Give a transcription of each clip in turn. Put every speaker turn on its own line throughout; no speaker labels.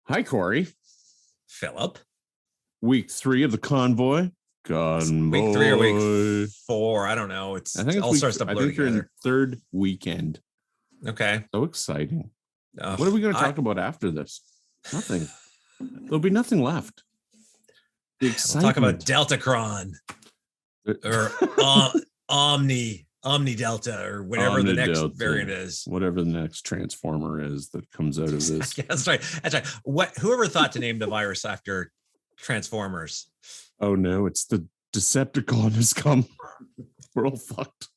Hi, Corey.
Philip.
Week 3 of the convoy.
Week 3 or week 4? I don't know.
I think
all starts to blur
you're in
together.
third weekend.
Okay.
So exciting. What are we going to talk about after this? Nothing. There'll be nothing left. The excitement.
We'll talk about Deltacron or Omni Delta or whatever the next variant is.
Whatever the next transformer is that comes out of this.
Yeah, that's right. That's right. Whoever thought to name the virus after Transformers?
Oh no, it's the Decepticon has come. We're all fucked.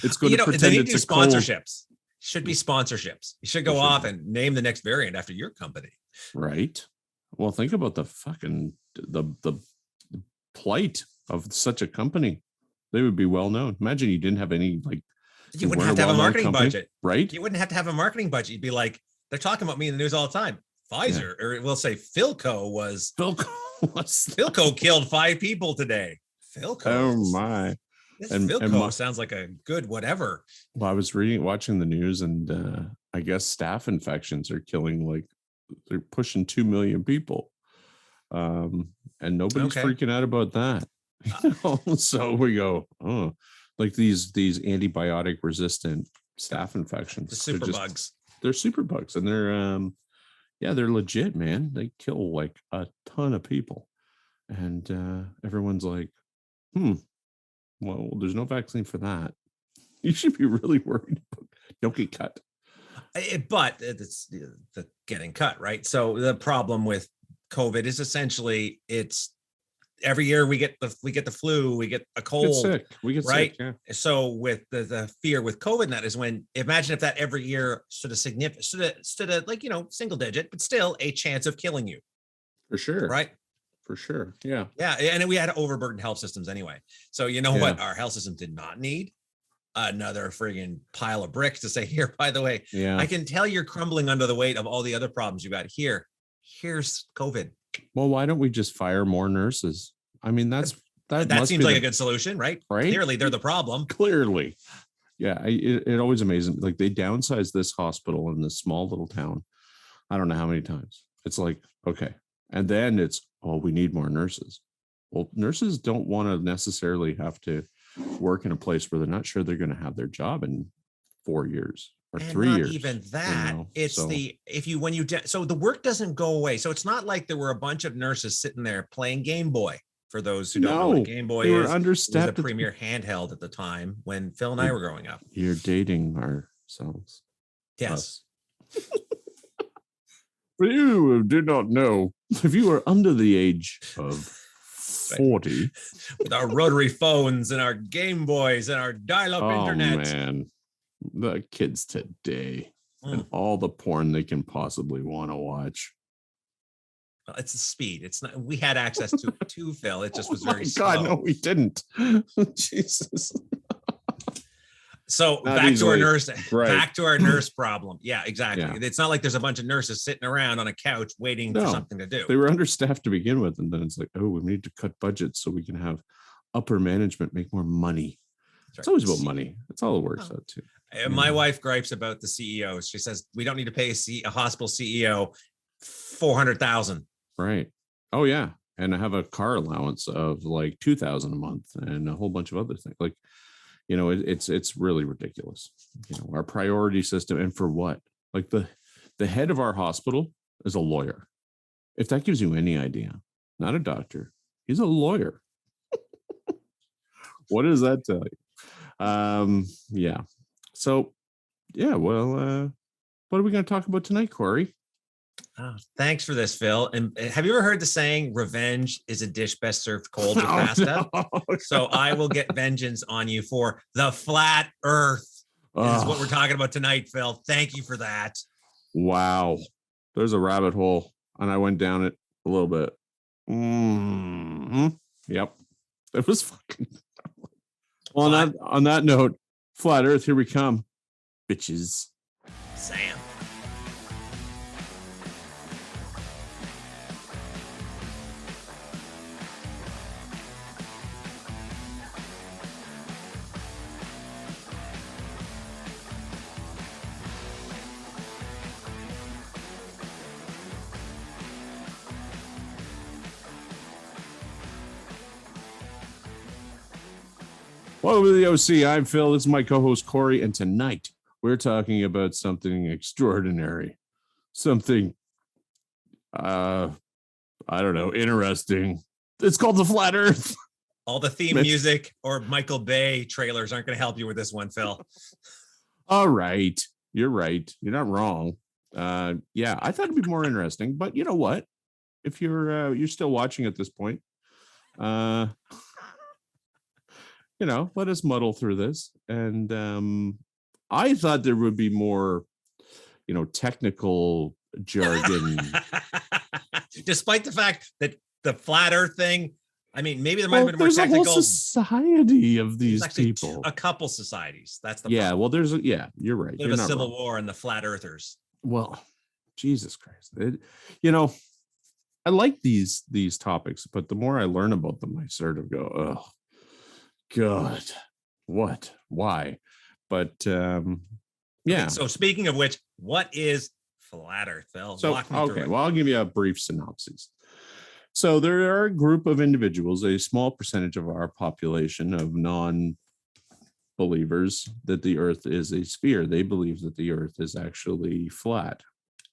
It's going to pretend it's a
sponsorships. Should be sponsorships. You should go off and name the next variant after your company.
Right. Well, think about the fucking the plight of such a company. They would be well known. Imagine you didn't have any
you wouldn't have to have a marketing budget,
right?
You wouldn't have to have a marketing budget. You'd be like, they're talking about me in the news all the time. Pfizer, or we'll say Philco killed 5 people today. Philco.
Oh my.
Philco sounds like a good whatever.
Well, I was watching the news, and I guess staph infections are killing they're pushing 2 million people. And nobody's freaking out about that. So we go, these antibiotic resistant staph infections.
The super bugs.
They're super bugs, and they're legit, man. They kill a ton of people. And everyone's like, well, there's no vaccine for that. You should be really worried. Don't get cut.
But it's the getting cut, right? So the problem with COVID is essentially it's every year we get the flu, we get a cold,
we get
right?
Sick, yeah.
So with the fear with COVID, that is when imagine if that every year stood a single digit, but still a chance of killing you.
For sure.
Right.
For sure. Yeah.
Yeah. And we had overburdened health systems anyway. So you know what? Our health system did not need another friggin' pile of bricks to say, here, by the way, I can tell you're crumbling under the weight of all the other problems you got here. Here's COVID.
Well, why don't we just fire more nurses? I mean, that
seems like a good solution, right? Clearly, they're the problem.
Clearly. Yeah. It always amazes me. They downsized this hospital in this small little town. I don't know how many times. It's like, okay. And then it's, we need more nurses. Well, nurses don't want to necessarily have to work in a place where they're not sure they're going to have their job in 4 years or 3 years.
Even that, so the work doesn't go away. So it's not like there were a bunch of nurses sitting there playing Game Boy. For those who don't know what Game Boy is, it was a premier handheld at the time when Phil and I were growing up.
You're dating ourselves.
Yes.
For you who do not know, if you are under the age of 40,
with our rotary phones and our Game Boys and our dial-up internet.
Oh man, the kids today and all the porn they can possibly want to watch.
Well, it's the speed. It's not. We had access to Phil. It just was very slow.
God, no, we didn't. Jesus.
So back to our nurse problem. Yeah, exactly. Yeah. It's not like there's a bunch of nurses sitting around on a couch waiting for something to do.
They were understaffed to begin with. And then it's like, we need to cut budgets so we can have upper management make more money. It's always about money. That's all it works out to.
And my wife gripes about the CEOs. She says, we don't need to pay a hospital CEO $400,000.
Right. Oh, yeah. And I have a car allowance of $2,000 a month and a whole bunch of other things. It's really ridiculous. Our priority system, and for what? The head of our hospital is a lawyer. If that gives you any idea, not a doctor, he's a lawyer. What does that tell you? Yeah. So, yeah. Well, what are we going to talk about tonight, Corey?
Oh, thanks for this, Phil. And have you ever heard the saying, revenge is a dish best served cold with pasta? No. So I will get vengeance on you for the flat earth. This is what we're talking about tonight, Phil. Thank you for that.
Wow. There's a rabbit hole, and I went down it a little bit. Yep. It was fucking... Well, on that note, flat earth, here we come. Bitches.
Sam.
Welcome to the OC. I'm Phil. This is my co-host Corey, and tonight we're talking about something extraordinary, something I don't know, interesting. It's called the flat Earth.
All the theme music or Michael Bay trailers aren't going to help you with this one, Phil.
All right, you're right. You're not wrong. Yeah, I thought it'd be more interesting, but you know what? If you're still watching at this point, let us muddle through this. And I thought there would be more, technical jargon.
Despite the fact that the flat Earth thing, I mean, maybe there might have been more
there's
technical.
a whole society of these people.
A couple societies. That's the
problem.
Well,
there's you're right.
There's a civil war and the flat Earthers.
Well, Jesus Christ. I like these topics, but the more I learn about them, I sort of go, oh God, what? Why? But yeah.
Okay, so speaking of which, what is flat Earth, Phil?
So okay, well, I'll give you a brief synopsis. So there are a group of individuals, a small percentage of our population of non-believers, that the Earth is a sphere. They believe that the Earth is actually flat.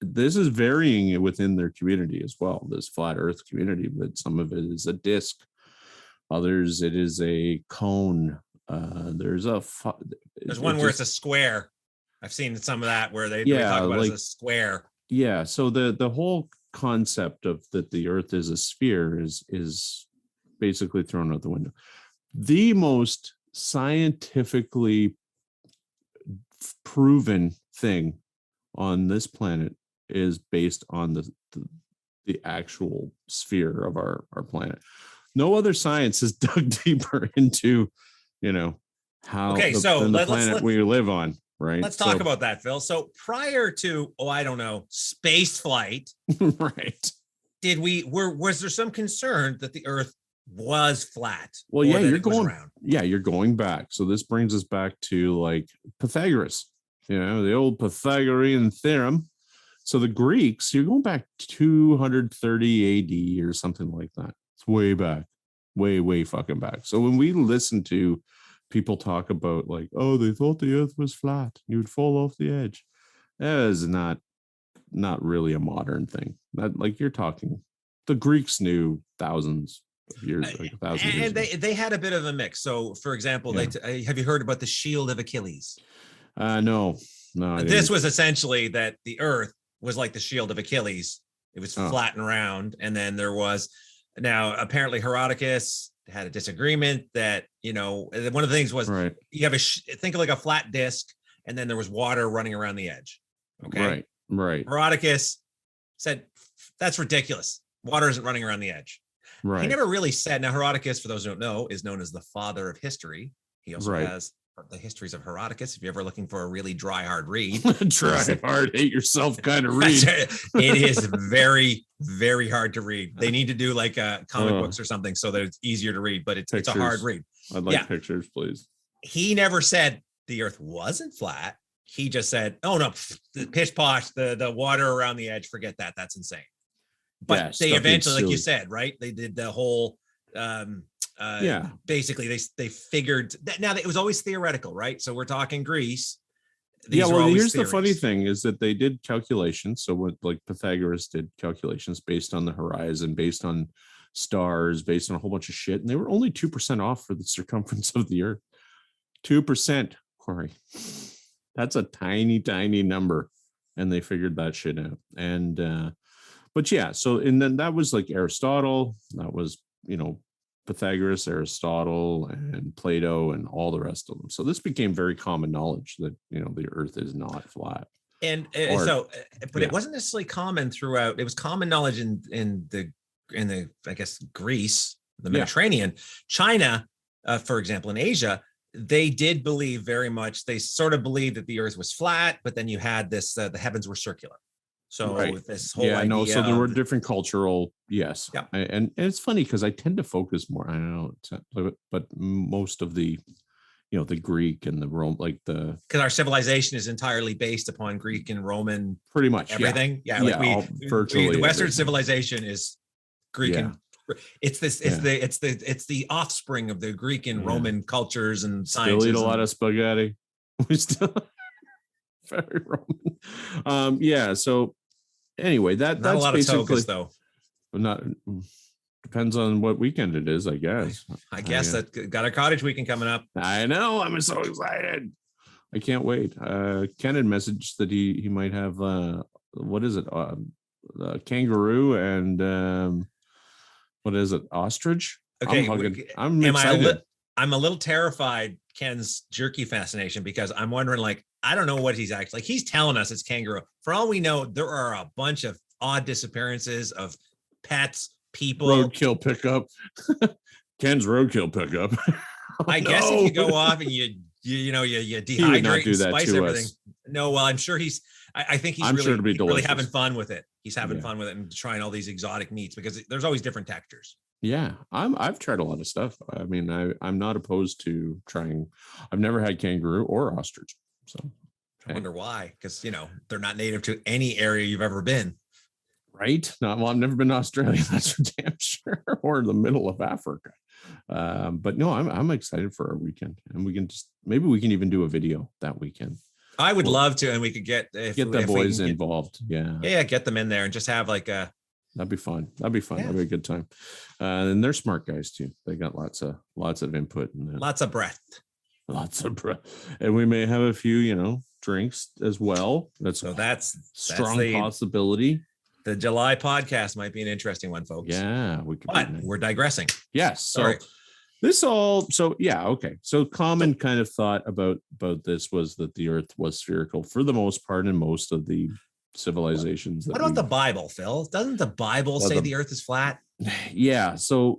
This is varying within their community as well, this flat Earth community, but some of it is a disc. Others, it is a cone. There's
one where it's a square. I've seen some of that where they talk about it as a square.
Yeah, so the whole concept of that the Earth is a sphere is basically thrown out the window. The most scientifically proven thing on this planet is based on the actual sphere of our planet. No other science has dug deeper into, how the planet we live on. Right.
Let's talk about that, Phil. So prior to, space flight,
right.
Was there some concern that the Earth was flat?
Well, yeah, you're going back. So this brings us back to like Pythagoras, the old Pythagorean theorem. So the Greeks, you're going back 230 AD or something like that. It's way back, way fucking back. So when we listen to people talk about like, oh, they thought the Earth was flat, you would fall off the edge. That is not really a modern thing. That, like, you're talking, the Greeks knew thousands of years,
and they had a bit of a mix. So, for example, have you heard about the Shield of Achilles?
No.
This was essentially that the Earth was like the Shield of Achilles. It was flat and round, and then there was apparently Herodotus had a disagreement that, one of the things was you have think of like a flat disc, and then there was water running around the edge. Okay.
Right.
Herodotus said, that's ridiculous. Water isn't running around the edge.
Right.
He never really said. Now, Herodotus, for those who don't know, is known as the father of history. He also has the histories of Herodotus. If you're ever looking for a really dry, hard read,
hate yourself kind of read.
It is very, very hard to read. They need to do like comic books or something so that it's easier to read, but it's a hard read.
I'd like pictures, please.
He never said the Earth wasn't flat. He just said, oh no, the pish posh, the water around the edge, forget that. That's insane. But they eventually, like you said, right? They did the whole basically they figured that. Now it was always theoretical, right? So we're talking Greece.
Here's the funny thing is that they did calculations. So what, like Pythagoras did calculations based on the horizon, based on stars, based on a whole bunch of shit, and they were only 2% off for the circumference of the Earth. 2%, Corey. That's a tiny number, and they figured that shit out. And but yeah, so and then that was like Aristotle. That was Pythagoras, Aristotle, and Plato, and all the rest of them. So this became very common knowledge that the Earth is not flat.
And it wasn't necessarily common throughout. It was common knowledge in the I guess Greece, the Mediterranean, China, for example, in Asia. They did believe very much. They sort of believed that the Earth was flat, but then you had this: the heavens were circular. So this whole idea.
So there were different cultural, and it's funny because I tend to focus more. I don't know, but most of the, the Greek and the Rome, because
our civilization is entirely based upon Greek and Roman,
pretty much
everything.
Virtually
the Western civilization is Greek and It's this.
Yeah.
It's the offspring of the Greek and
Yeah.
Roman cultures and
Still
sciences.
eat a lot of spaghetti. We still very Roman. Yeah. So anyway,
not a
that's
lot of
basically
togas though.
not depends on what weekend it is, I guess.
I guess that got a cottage weekend coming up.
I know. I'm so excited. I can't wait. Ken had messaged that he might have what is it? Kangaroo and what is it? Ostrich?
Okay,
I'm excited.
I'm a little terrified Ken's jerky fascination because I'm wondering, like, I don't know what he's actually like. He's telling us it's kangaroo. For all we know, there are a bunch of odd disappearances of pets, people.
Roadkill pickup. Ken's roadkill pickup.
I guess if you go off and you dehydrate and spice everything.
Us.
No, well, I'm sure I think he's really having fun with it. He's having fun with it and trying all these exotic meats because there's always different textures.
Yeah, I've tried a lot of stuff. I mean, I'm not opposed to trying. I've never had kangaroo or ostrich. So
I wonder why, because they're not native to any area you've ever been.
Right? I've never been to Australia, that's for damn sure, or the middle of Africa. But no, I'm excited for our weekend, and we can maybe we can even do a video that weekend.
I would love to, and we could get
the boys involved. Yeah,
get them in there and just have like a.
That'd be fun. That'd be a good time. And they're smart guys too. They got lots of input and
lots of breath.
And we may have a few, drinks as well. That's strong possibility.
The July podcast might be an interesting one, folks.
Yeah,
we're digressing.
Yes. So okay. So common kind of thought about this was that the Earth was spherical for the most part in most of the civilizations.
What about the Bible, Phil? Doesn't the Bible say the Earth is flat?
Yeah. So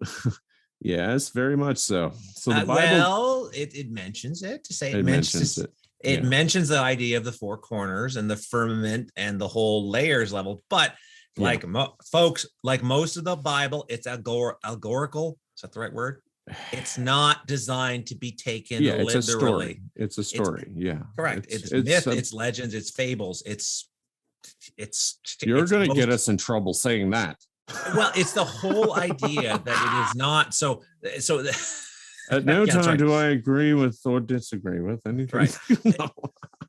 yes, very much so. So the Bible,
it mentions it to say
it mentions it.
It mentions the idea of the four corners and the firmament and the whole layers level, but folks, like most of the Bible, it's allegorical. Is that the right word? It's not designed to be taken literally.
It's a story.
Correct. It's myth, it's legends, it's fables, it's
you're going to get us in trouble saying that.
Well, it's the whole idea that it is not so
at no time do I agree with or disagree with anything.
Right. No.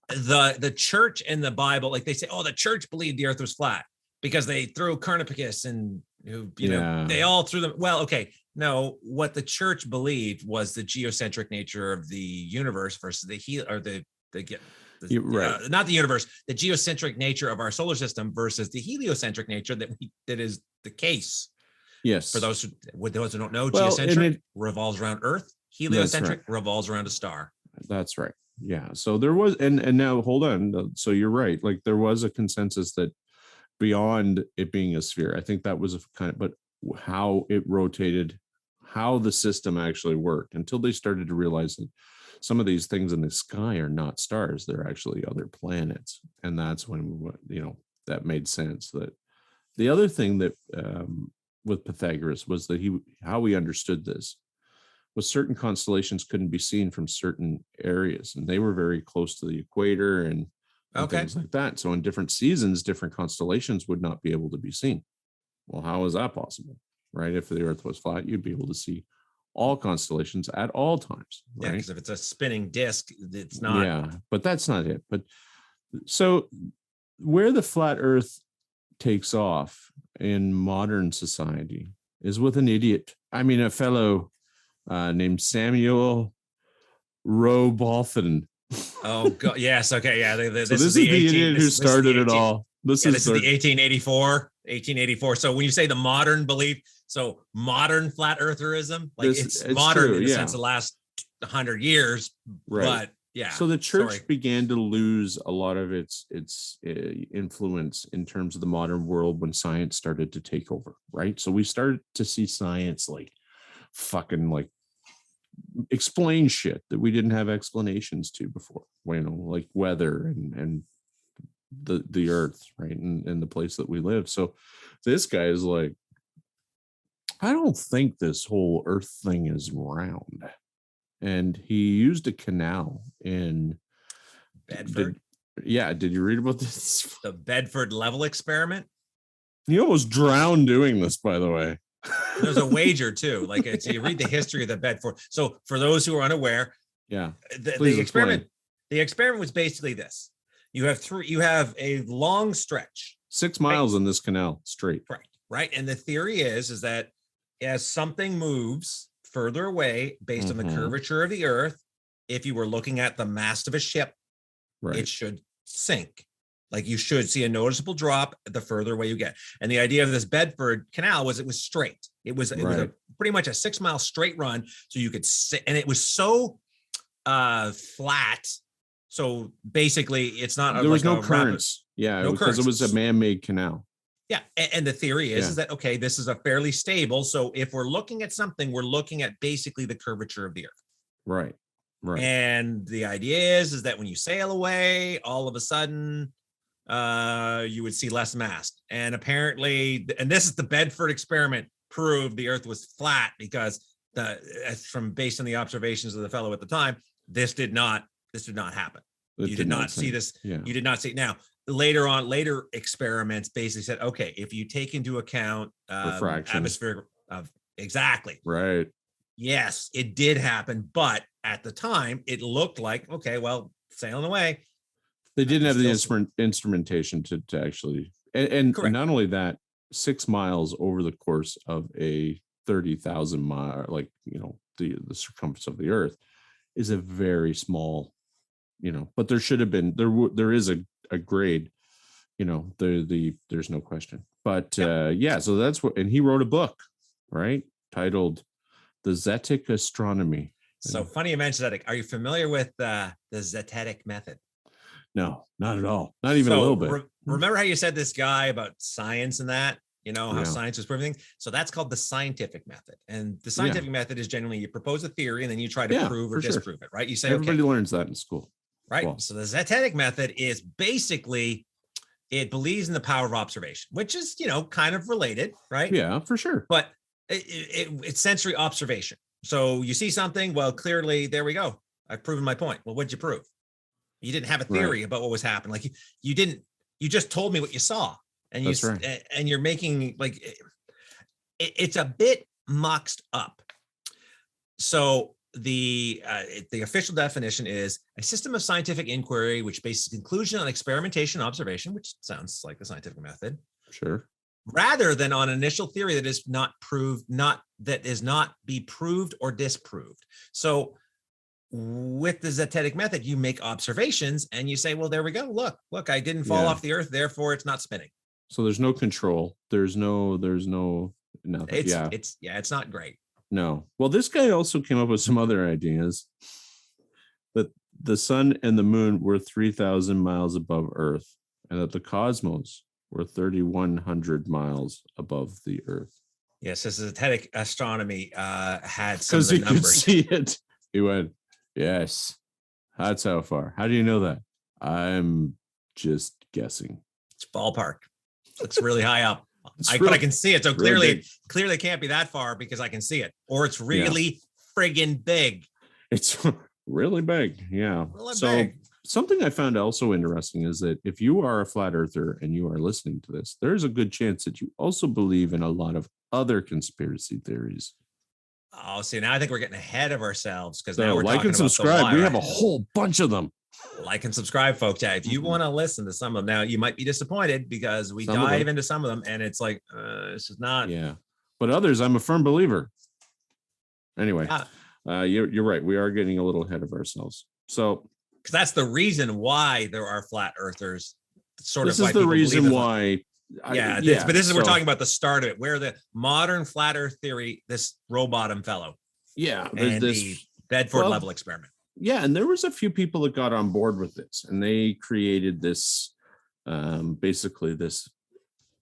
The church and the Bible, like they say, the church believed the Earth was flat because they threw Copernicus and they all threw them. Well, okay. No, what the church believed was the geocentric nature of the universe versus not the universe, the geocentric nature of our solar system versus the heliocentric nature that is the case.
Yes.
For those who don't know, geocentric revolves around Earth. Heliocentric revolves around a star.
That's right. Yeah. So there was, and now hold on. So you're right. Like there was a consensus that beyond it being a sphere, I think that was but how it rotated, how the system actually worked until they started to realize that some of these things in the sky are not stars. They're actually other planets. And that's when, that made sense. That the other thing that with Pythagoras was that how he understood this was certain constellations couldn't be seen from certain areas. And they were very close to the equator and things like that. So in different seasons, different constellations would not be able to be seen. Well, how is that possible? Right? If the Earth was flat, you'd be able to see all constellations at all times. Right?
Yeah, because if it's a spinning disc, it's not.
Yeah, but that's not it. But so where the flat Earth takes off in modern society is with a fellow named Samuel Rowbotham.
Oh God! Yes. Okay. Yeah.
This is the idiot who started it all. This is
the 1884. So when you say the modern belief, so modern flat eartherism, like it's modern in the sense of the last 100 years, right? But yeah.
So the church began to lose a lot of its influence in terms of the modern world when science started to take over, right? So we started to see science fucking explain shit that we didn't have explanations to before, like weather and the earth, right? And the place that we live. So this guy is like, I don't think this whole earth thing is round. And he used a canal in
Bedford.
Did you read about this?
The Bedford level experiment.
He almost drowned doing this, by the way.
There's a wager too. Like it's, you read the history of the Bedford. So for those who are unaware,
Yeah.
the experiment was basically this. You have a long stretch.
6 miles in this canal straight.
Right. And the theory is that as something moves further away based on the curvature of the earth, if you were looking at the mast of a ship, it should sink. Like you should see a noticeable drop the further away you get. And the idea of this Bedford Canal was it was straight. It was pretty much a 6 mile straight run. So you could sit, and it was so flat. So basically it's not,
there was no currents. Because it was a man-made canal.
Yeah. And the theory is that, okay, this is a fairly stable. So if we're looking at something, we're looking at basically the curvature of the earth.
Right.
And the idea is that when you sail away, all of a sudden you would see less mast. And apparently, and this is the Bedford experiment, proved the earth was flat because based on the observations of the fellow at the time, this did not happen. You did not see this. You did not see. Now, later experiments basically said, okay, if you take into account atmospheric of exactly.
Right.
Yes, it did happen. But at the time, it looked like, okay, well, sailing away.
They didn't have the instrumentation to actually, and not only that, 6 miles over the course of a 30,000 mile, like, the circumference of the earth is a very small, but there should have been, there is a grade, there's no question. But so that's what, and he wrote a book, right, titled The Zetic Astronomy.
So funny you mentioned that. Are you familiar with the Zetetic method?
No, not at all. Not even a little bit.
Remember how you said this guy about science and that, how science was proving things? So that's called the scientific method. And the scientific method is generally you propose a theory and then you try to prove or disprove it, right? You say,
everybody learns that in school.
Right. Well, so the Zetetic method is basically, it believes in the power of observation, which is, kind of related, right?
Yeah, for sure.
But it's sensory observation. So you see something, well, clearly, there we go. I've proven my point. Well, what'd you prove? You didn't have a theory about what was happening. Like you just told me what you saw, and and you're making like, it's a bit muxed up. So the official definition is a system of scientific inquiry which bases conclusion on experimentation and observation, which sounds like the scientific method.
Sure.
Rather than on initial theory that is not be proved or disproved. So with the Zetetic method, you make observations and you say, well, there we go. Look, I didn't fall off the earth, therefore it's not spinning.
So there's no control. There's no nothing.
It's not great.
No. Well, this guy also came up with some other ideas that the sun and the moon were 3,000 miles above Earth and that the cosmos were 3,100 miles above the Earth.
Yes, this is Zetetic astronomy had some of the numbers.
Could see it. He went, yes, that's how far. How do you know that? I'm just guessing.
It's ballpark. Looks really high up. But I can see it. So clearly can't be that far because I can see it. Or it's really friggin' big.
It's really big. Yeah.
Really big.
Something I found also interesting is that if you are a flat earther and you are listening to this, there's a good chance that you also believe in a lot of other conspiracy theories.
Oh, see, now I think we're getting ahead of ourselves because now we're
like
talking
and subscribe.
About the
we have a whole bunch of them.
Like and subscribe, folks. Yeah, if you want to listen to some of them, now you might be disappointed because we dive into some of them and it's like this is not.
Yeah, but others, I'm a firm believer. Anyway, you're right. We are getting a little ahead of ourselves. So,
because that's the reason why there are flat earthers.
This is the reason why.
But this is we're talking about the start of it, where the modern flat Earth theory, this Rowbottom fellow, and the Bedford level experiment.
Yeah, and there was a few people that got on board with this, and they created this, basically this,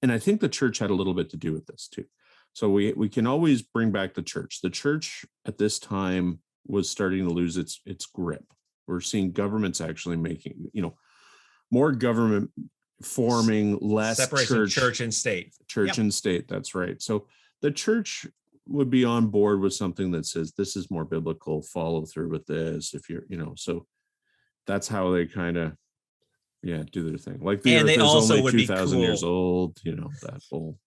and I think the church had a little bit to do with this too. So we can always bring back the church. The church at this time was starting to lose its grip. We're seeing governments actually making, more government forming, less
separation church and state.
Church and state. That's right. So the church would be on board with something that says this is more biblical, follow through with this. If you're, so that's how they kind of, do their thing. Like the earth is only 2,000 years old, that whole.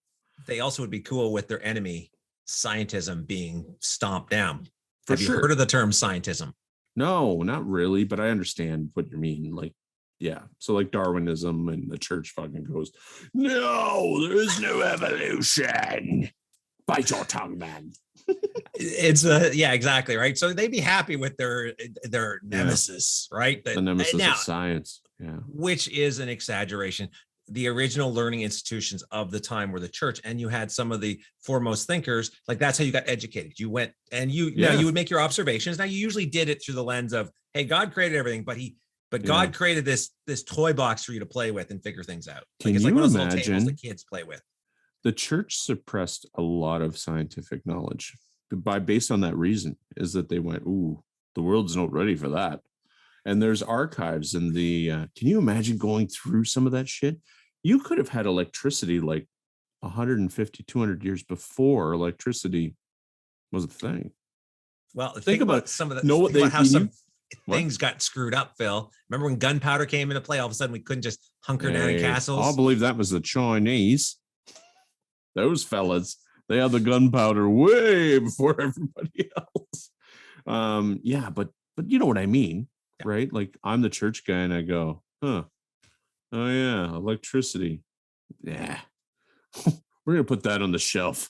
They also would be cool with their enemy scientism being stomped down.
For
Have you
sure.
heard of the term scientism?
No, not really, but I understand what you mean. Like, yeah. So like Darwinism, and the church fucking goes, no, there is no evolution. Bite your tongue, man.
It's yeah, exactly, right. So they'd be happy with their nemesis, right?
The nemesis
now,
of science. Yeah.
which is an exaggeration. The original learning institutions of the time were the church, and you had some of the foremost thinkers. Like that's how you got educated. You went and now you would make your observations. Now you usually did it through the lens of, hey, God created everything, but God created this toy box for you to play with and figure things out.
Can
it's
you
like one of those
imagine
little tables that kids play with.
The church suppressed a lot of scientific knowledge based on that reason, is that they went, ooh, the world's not ready for that. And there's archives in the, can you imagine going through some of that shit? You could have had electricity like 150, 200 years before electricity was a thing.
Well, think about some of the,
know what they,
how some things got screwed up, Phil. Remember when gunpowder came into play? All of a sudden we couldn't just hunker down in castles.
I'll believe that was the Chinese. Those fellas, they had the gunpowder way before everybody else. Yeah, but you know what I mean, right? Like I'm the church guy and I go, oh yeah, electricity. Yeah. We're gonna put that on the shelf.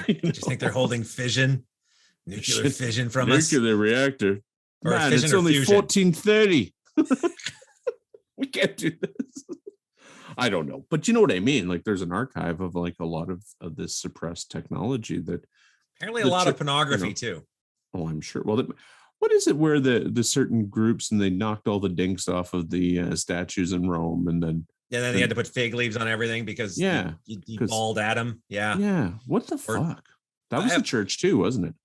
Just think they're holding fission, nuclear fission from us.
Nuclear reactor.
Or
Man,
fission
it's
or
only
fusion.
1430. We can't do this. I don't know, but you know what I mean. Like, there's an archive of like a lot of this suppressed technology that
apparently a lot of pornography too.
Oh, I'm sure. Well, what is it where the certain groups and they knocked all the dinks off of the statues in Rome, and then
they had to put fig leaves on everything because you balled at them. Yeah.
What the fuck? That was the church too, wasn't it?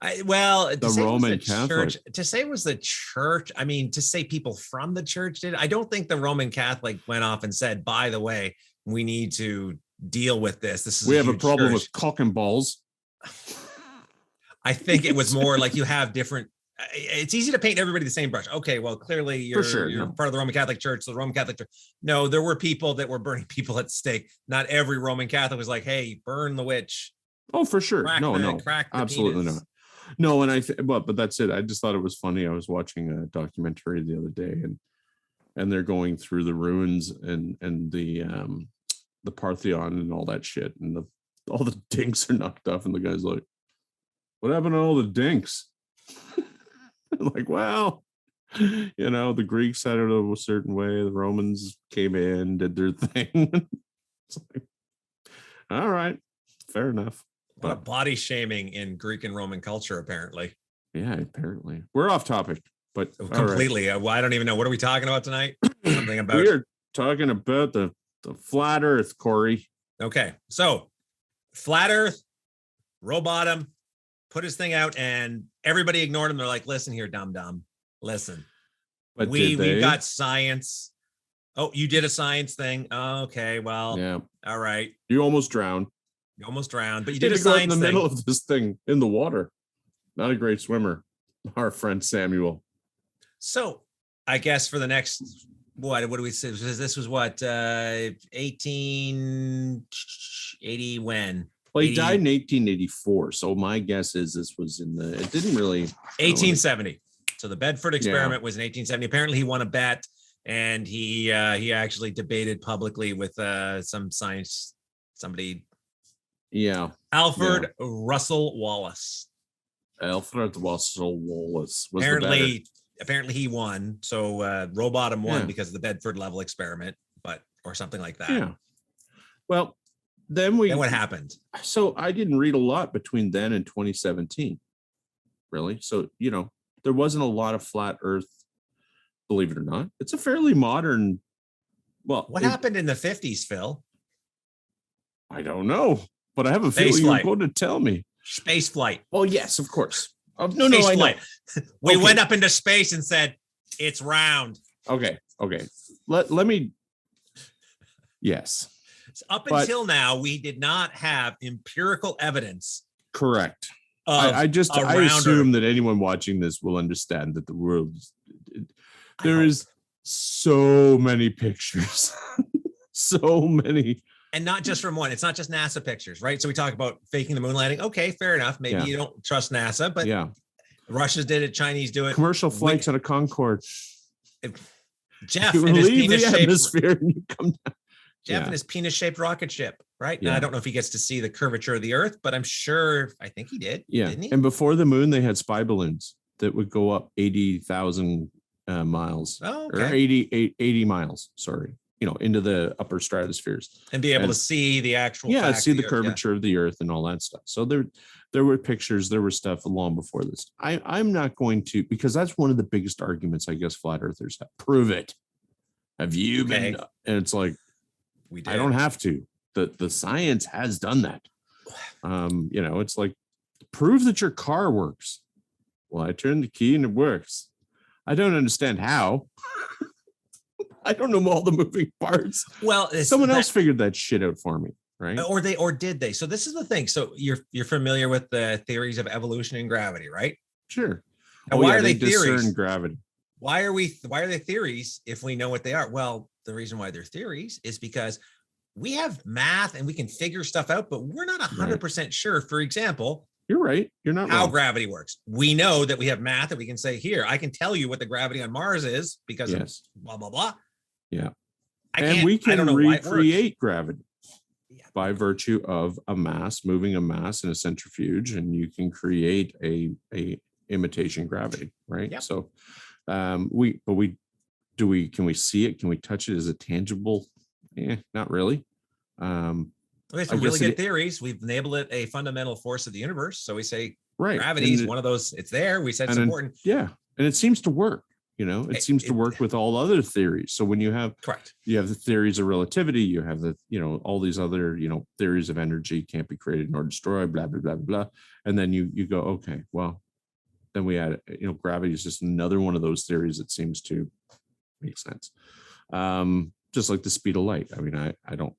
The
Roman Catholic.
To say it was the church, I mean, to say people from the church did. I don't think the Roman Catholic went off and said, by the way, we need to deal with this.
We have a problem with cock and balls.
I think it was more like you have different. It's easy to paint everybody the same brush. Okay, well, clearly you're part of the Roman Catholic Church. The Roman Catholic Church. No, there were people that were burning people at stake. Not every Roman Catholic was like, hey, burn the witch.
Oh, for sure. No, absolutely not. No, and but that's it. I just thought it was funny. I was watching a documentary the other day, and they're going through the ruins and the Parthenon and all that shit, and all the dinks are knocked off, and the guy's like, "What happened to all the dinks?" Like, well, the Greeks had it a certain way. The Romans came in, did their thing. It's like, all right, fair enough.
But body shaming in Greek and Roman culture, apparently.
Yeah, apparently. We're off topic, but
completely. Right. I don't even know. What are we talking about tonight? Something about.
We're talking about the flat Earth, Corey.
Okay, so flat Earth, Rowbottom put his thing out, and everybody ignored him. They're like, "Listen here, dum. Listen,
but
we got science. Oh, you did a science thing. Oh, okay, well,
yeah,
all right.
You almost drowned.
But you did a science
in the middle of this thing in the water. Not a great swimmer, our friend Samuel.
So, I guess for the next what do we say? This was what 1880 when?
Well, he died in 1884. So my guess is this was it didn't really
1870. So the Bedford experiment was in 1870. Apparently, he won a bet, and he actually debated publicly with somebody.
Yeah.
Alfred Russel Wallace.
Alfred Russel Wallace was
apparently he won. So Rowbottom won because of the Bedford level experiment, or something like that.
Yeah. Well, then
what happened?
So I didn't read a lot between then and 2017. Really? So, there wasn't a lot of flat Earth, believe it or not. It's a fairly modern. Well,
what happened in the 50s, Phil?
I don't know. But I have a feeling you're going to tell me.
Space flight.
Oh, yes, of course.
No, I know. We went up into space and said, it's round.
Okay. Let me. Yes.
Until now, we did not have empirical evidence.
Correct. I assume that anyone watching this will understand that the world, there is so many pictures, so many
And not just from one. It's not just NASA pictures, right? So we talk about faking the moon landing. Okay, fair enough. Maybe you don't trust NASA, but Russians did it. Chinese do it.
Commercial flights on a Concorde.
Jeff
you
and his
leave the
penis-shaped
atmosphere and you come down.
Jeff and his penis-shaped rocket ship, right?
Yeah.
Now, I don't know if he gets to see the curvature of the Earth, but I'm sure, I think he did.
Yeah.
Didn't he?
And before the moon, they had spy balloons that would go up 80,000 miles.
Oh,
or
okay.
80 miles, sorry, into the upper stratospheres.
And be able to see the actual
see the curvature of the Earth and all that stuff. So there were pictures, there was stuff long before this. I'm not going to, because that's one of the biggest arguments I guess flat earthers have. Prove it. Have you been? And it's like, I don't have to. The science has done that. It's like, prove that your car works. Well, I turned the key and it works. I don't understand how. I don't know all the moving parts.
Well,
someone else figured that shit out for me, right?
Or did they? So this is the thing. So you're familiar with the theories of evolution and gravity, right?
Sure.
And why are they theories?
Discern gravity.
Why are they theories if we know what they are? Well, the reason why they're theories is because we have math and we can figure stuff out, but we're not 100% sure. For example,
you're right. You're not
how
wrong.
Gravity works. We know that we have math that we can say, here, I can tell you what the gravity on Mars is because of blah, blah, blah.
Yeah.
We can
recreate gravity by virtue of a mass, moving a mass in a centrifuge, and you can create a imitation gravity, right?
Yep.
So can we see it? Can we touch it? Is it tangible? Not really.
Okay, some really good theories. We've enabled it a fundamental force of the universe. So we say gravity is one of those. It's there. We said it's important.
And it seems to work. It seems to work with all other theories. So when you have the theories of relativity, you have the all these other theories of energy can't be created nor destroyed, blah blah blah blah, and then you go, okay, well, then we add gravity is just another one of those theories that seems to make sense. Just like the speed of light. I mean, I don't.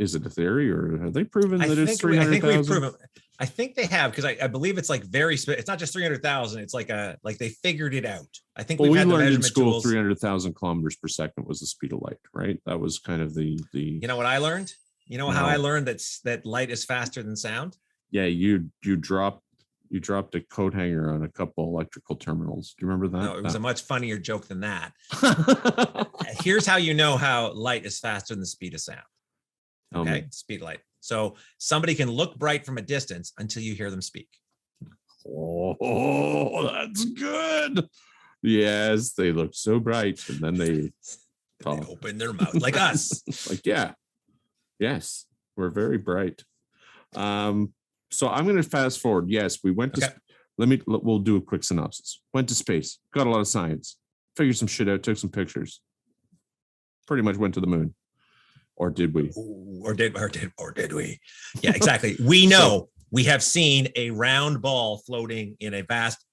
Is it a theory, or have they proven that it's 300,000?
I think they have, because I believe it's like it's not just 300,000. It's like they figured it out. I think
we learned in school 300,000 kilometers per second was the speed of light, right? That was kind of the. You
know what I learned? How I learned that light is faster than sound?
Yeah, you dropped a coat hanger on a couple electrical terminals. Do you remember that?
No, it was a much funnier joke than that. Here's how you know how light is faster than the speed of sound. Okay, speed light. So somebody can look bright from a distance until you hear them speak.
Oh, that's good. Yes, they look so bright, and then they talk.
They open their mouth like us.
Yes, we're very bright. So I'm going to fast forward. Yes, we went to. We'll do a quick synopsis. Went to space, got a lot of science, figured some shit out, took some pictures. Pretty much went to the moon. Or did we?
Or did we? Yeah, exactly. We know we have seen a round ball floating in a vast,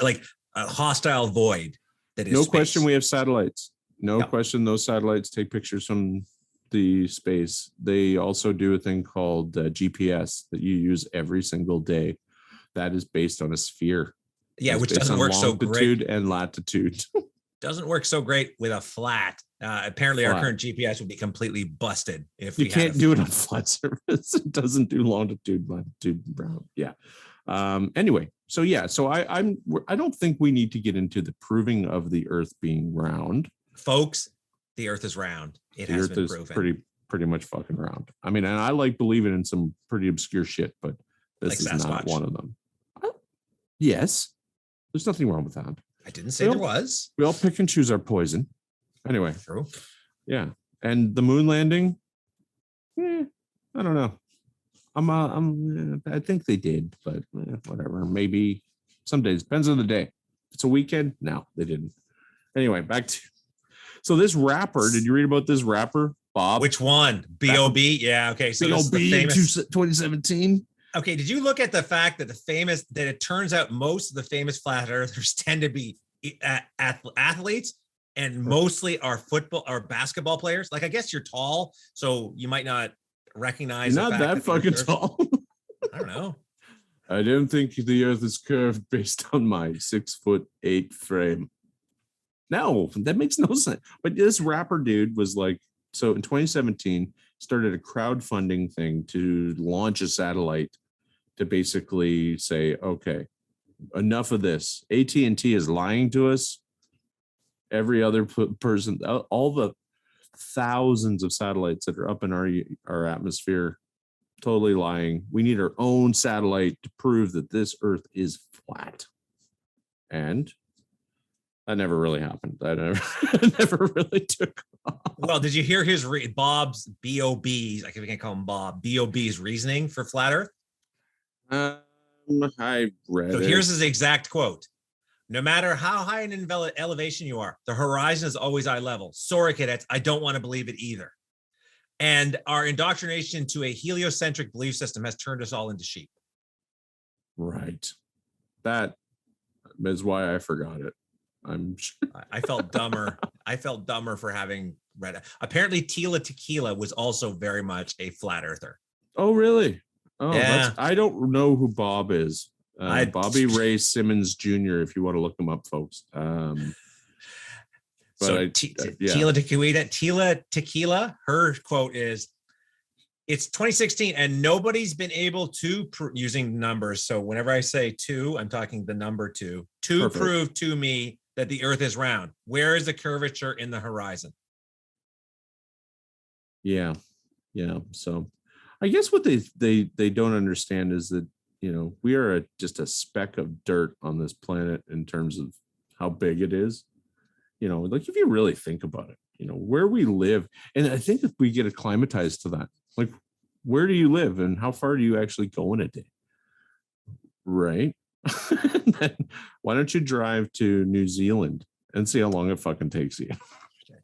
like a hostile void. That is
no
space.
Question. We have satellites. No question. Those satellites take pictures from the space. They also do a thing called GPS that you use every single day. That is based on a sphere.
Yeah, which doesn't work so great.
Longitude and latitude.
Doesn't work so great with a flat. Apparently, our current GPS would be completely busted if
you can't do it on flat surface. It doesn't do longitude, latitude, round. Yeah. Anyway, so I don't think we need to get into the proving of the Earth being round,
folks. The Earth is round. It has been proven.
Pretty much fucking round. I mean, and I like believing in some pretty obscure shit, but this is not one of them. Yes, there's nothing wrong with that.
I didn't say there was.
We all pick and choose our poison. Anyway,
true.
Yeah, and the moon landing. I don't know. I think they did, but whatever. Maybe some days. Depends on the day. If it's a weekend, no, they didn't. Anyway, back to. So this rapper. Did you read about this rapper, Bob?
Which one? B.O.B. Yeah. Okay. So
B.O.B. Famous 2017.
Okay, did you look at the fact that it turns out most of the famous flat earthers tend to be athletes, and mostly are football or basketball players? Like, I guess you're tall, so you might not recognize.
You're not that fucking tall.
I don't know.
I don't think the earth is curved based on my 6'8" frame. No, that makes no sense. But this rapper dude was like So in 2017, started a crowdfunding thing to launch a satellite to basically say, okay, enough of this. AT&T is lying to us. Every other person, all the thousands of satellites that are up in our atmosphere, totally lying. We need our own satellite to prove that this Earth is flat. And that never really happened. That never really took off.
Well, did you hear his Bob's B.O.B.'s? I can't call him Bob. B.O.B.'s reasoning for flat Earth.
I read
So
it.
here's his exact quote. No matter how high in elevation you are, the horizon is always eye level. Sorry, cadets, I don't want to believe it either. And our indoctrination to a heliocentric belief system has turned us all into sheep.
Right. That is why I forgot it.
I felt dumber. I felt dumber for having read it. Apparently, Tila Tequila was also very much a flat earther.
Oh, really? Oh,
yeah.
I don't know who Bob is. Bobby Ray Simmons Jr., if you want to look him up, folks.
Tila Tequila, her quote is, it's 2016 and nobody's been able to, using numbers. So whenever I say two, I'm talking the number two, Perfect. Prove to me that the Earth is round. Where is the curvature in the horizon?
Yeah. So I guess what they don't understand is that, we are just a speck of dirt on this planet in terms of how big it is. Like if you really think about it, where we live, and I think if we get acclimatized to that, like where do you live and how far do you actually go in a day? Right. Then why don't you drive to New Zealand and see how long it fucking takes you?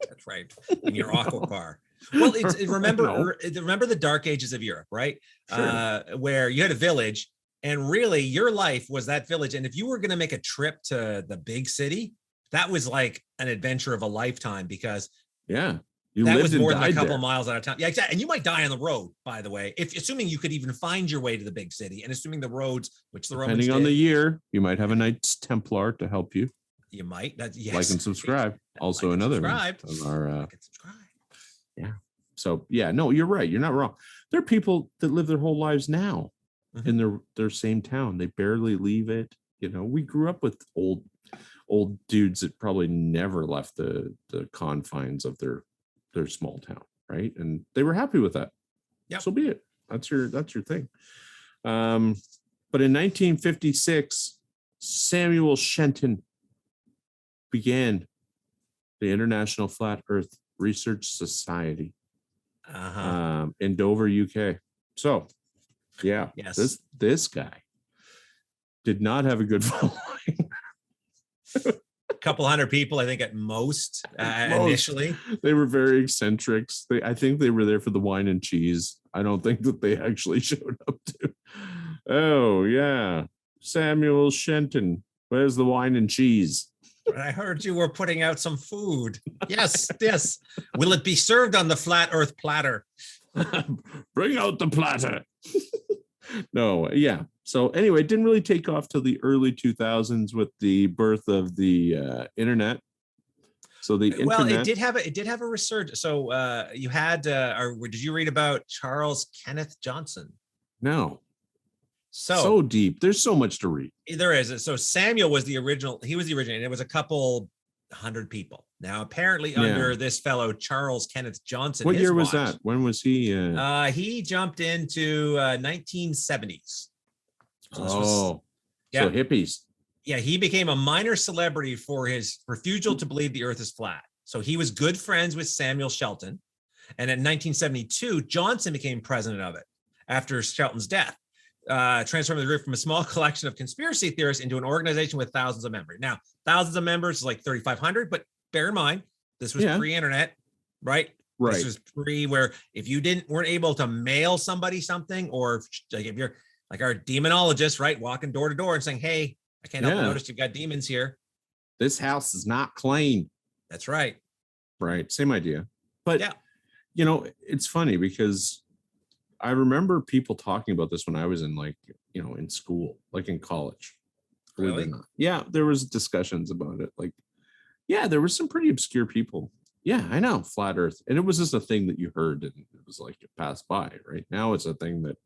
That's right. In your aqua car. Well, remember the dark ages of Europe, right? Sure. Where you had a village and really your life was that village. And if you were going to make a trip to the big city, that was like an adventure of a lifetime because that was more than a couple of miles out of town. Yeah, exactly. And you might die on the road, by the way, assuming you could even find your way to the big city and assuming the roads, which the Romans
depending on the year, you might have a Knights Templar to help you.
You might. Yes.
Like and subscribe. Also like another one of our like and subscribe. Yeah. So no, you're right. You're not wrong. There are people that live their whole lives now in their same town. They barely leave it. We grew up with old dudes that probably never left the confines of their small town, right? And they were happy with that. Yeah. So be it. That's your thing. But in 1956, Samuel Shenton began the International Flat Earth Research Society in Dover, UK. So, yes, this guy did not have a good following.
A couple hundred people, I think, at most, initially.
They were very eccentrics. I think they were there for the wine and cheese. I don't think that they actually showed up to. Oh, yeah. Samuel Shenton, where's the wine and cheese?
I heard you were putting out some food. Yes. Will it be served on the flat earth platter?
Bring out the platter. No, yeah. So anyway, it didn't really take off till the early 2000s with the birth of the internet. So the internet.
Well, it did have a resurgence. So you had, or did you read about Charles Kenneth Johnson?
No. So deep. There's so much to read.
There is. So Samuel was the original. He was the original. And it was a couple hundred people. Now, apparently, under this fellow Charles Kenneth Johnson.
What year was that? When was he?
He jumped into 1970s.
So hippies.
Yeah, he became a minor celebrity for his refusal to believe the Earth is flat. So he was good friends with Samuel Shelton, and in 1972, Johnson became president of it after Shelton's death. Transforming the group from a small collection of conspiracy theorists into an organization with thousands of members. Now, thousands of members is like 3,500, but bear in mind, this was pre-internet, right?
Right.
This was pre where if you weren't able to mail somebody something, or like if you're like our demonologist, right, walking door to door and saying, "Hey, I can't help but notice you've got demons here.
This house is not clean."
That's right.
Right. Same idea. But it's funny because I remember people talking about this when I was in in school, like in college.
Really?
Yeah, there was discussions about it. Like, there were some pretty obscure people Yeah, I know, flat Earth, and it was just a thing that you heard, and it was like it passed by. Right now, it's a thing that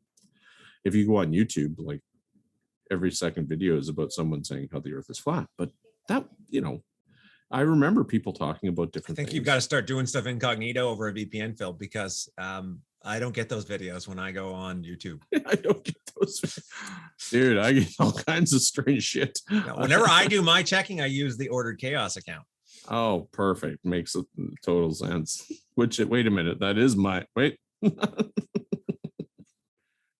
if you go on YouTube, like every second video is about someone saying how the Earth is flat. But that, I remember people talking about
I
different
think
things.
you've got to start doing stuff incognito over a VPN, Phil, because I don't get those videos when I go on YouTube.
I don't get those, dude. I get all kinds of strange shit.
Now, whenever I do my checking, I use the Ordered Chaos account.
Oh, perfect. Makes total sense. Wait a minute. That is my wait.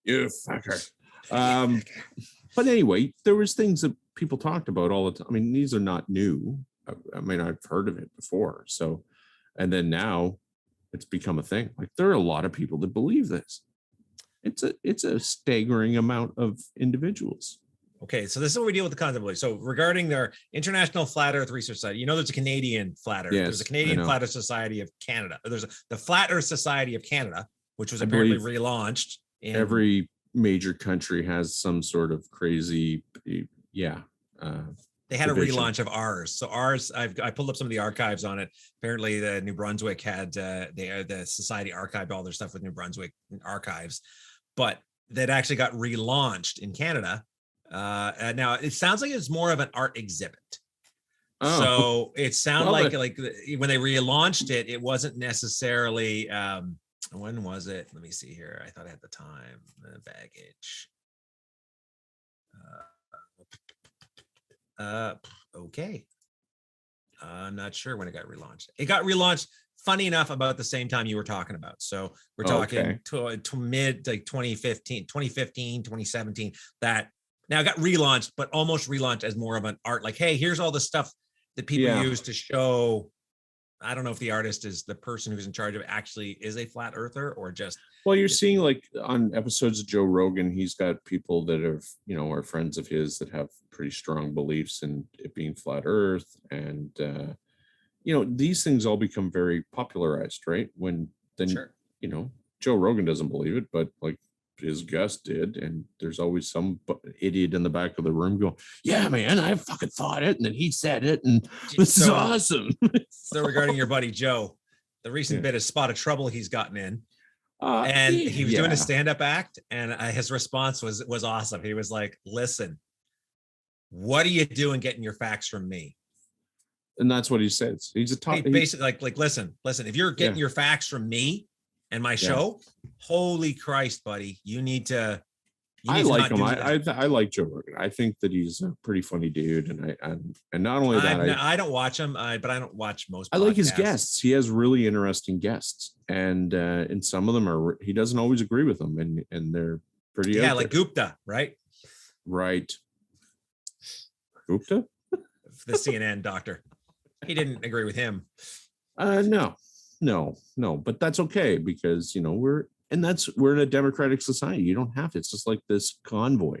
You fucker. But anyway, there was things that people talked about all the time. I mean, these are not new. I mean, I've heard of it before. So, and then now it's become a thing. Like there are a lot of people that believe this. It's a staggering amount of individuals.
Okay, so this is what we deal with the concept of belief. So regarding their International Flat Earth Research Society, there's a Canadian Flat Earth.
Yes,
there's a Canadian Flat Earth Society of Canada. There's the Flat Earth Society of Canada, which was apparently relaunched.
Every major country has some sort of crazy,
they had division. A relaunch of ours. So ours, I pulled up some of the archives on it. Apparently, the New Brunswick had the society archived all their stuff with New Brunswick archives, but that actually got relaunched in Canada. Now it sounds like it's more of an art exhibit. Oh. So it sounded like when they relaunched it, it wasn't necessarily. When was it? Let me see here. I thought I had the time. Baggage. Okay. I'm not sure when it got relaunched. It got relaunched, funny enough, about the same time you were talking about. So we're talking to mid like 2015, 2017, that now it got relaunched, but almost relaunched as more of an art. Like, hey, here's all the stuff that people use to show. I don't know if the artist is the person who's in charge of actually is a flat earther or just.
Well, you're seeing like on episodes of Joe Rogan, he's got people that have, are friends of his that have pretty strong beliefs in it being flat Earth. And, these things all become very popularized, right? When then, Joe Rogan doesn't believe it, but like his guest did. And there's always some idiot in the back of the room going, yeah, man, I fucking thought it. And then he said it. And this is awesome.
So regarding your buddy Joe, the recent bit of spot of trouble he's gotten in. And he was doing a stand-up act, and his response was awesome. He was like, listen, what are you doing getting your facts from me?
And that's what he says. He's a top.
Basically, like, listen, if you're getting your facts from me and my show, holy Christ, buddy, you need to.
I like him. I like Joe Rogan. I think that he's a pretty funny dude, and not only that,
I don't watch him, but I don't watch most.
I like his guests. He has really interesting guests, and some of them he doesn't always agree with them, and they're pretty.
Yeah, like Gupta, right?
Right. Gupta,
the CNN doctor. He didn't agree with him.
No, but that's okay because we're in a democratic society. You don't have to. It's just like this convoy.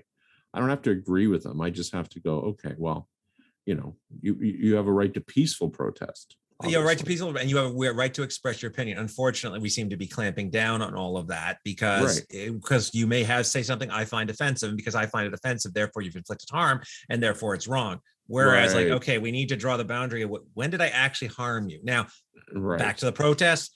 I don't have to agree with them. I just have to go, okay, well, you have a right to peaceful protest. Obviously.
You have a right to peaceful, and you have a right to express your opinion. Unfortunately, we seem to be clamping down on all of that because you may say something I find offensive, and because I find it offensive, therefore you've inflicted harm, and therefore it's wrong. Whereas, like, okay, we need to draw the boundary of when did I actually harm you? Now, back to the protest.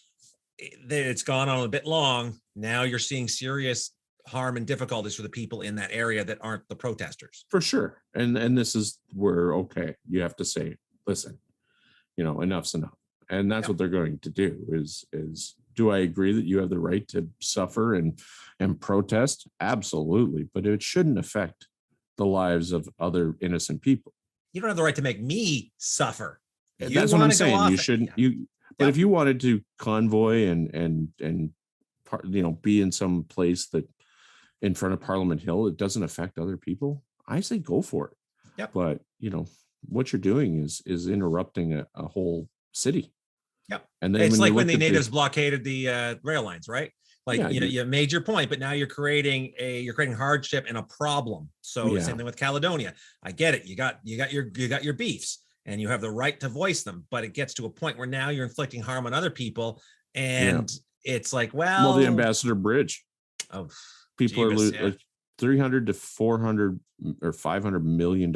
It's gone on a bit long. Now you're seeing serious harm and difficulties for the people in that area that aren't the protesters.
For sure. And this is where, you have to say, listen, enough's enough. And that's what they're going to do is do I agree that you have the right to suffer and protest? Absolutely. But it shouldn't affect the lives of other innocent people.
You don't have the right to make me suffer.
That's what I'm saying. You shouldn't. But if you wanted to convoy and be in some place that in front of Parliament Hill, it doesn't affect other people, I say go for it.
Yep.
But what you're doing is interrupting a whole city.
Yep.
And then
it's like when the natives blockaded the rail lines, right? Like you made your point, but now you're creating hardship and a problem. So same thing with Caledonia. I get it. You got your beefs, and you have the right to voice them, but it gets to a point where now you're inflicting harm on other people, and it's like, well,
the Ambassador Bridge.
Oh,
people are losing like $300 to $400 or $500 million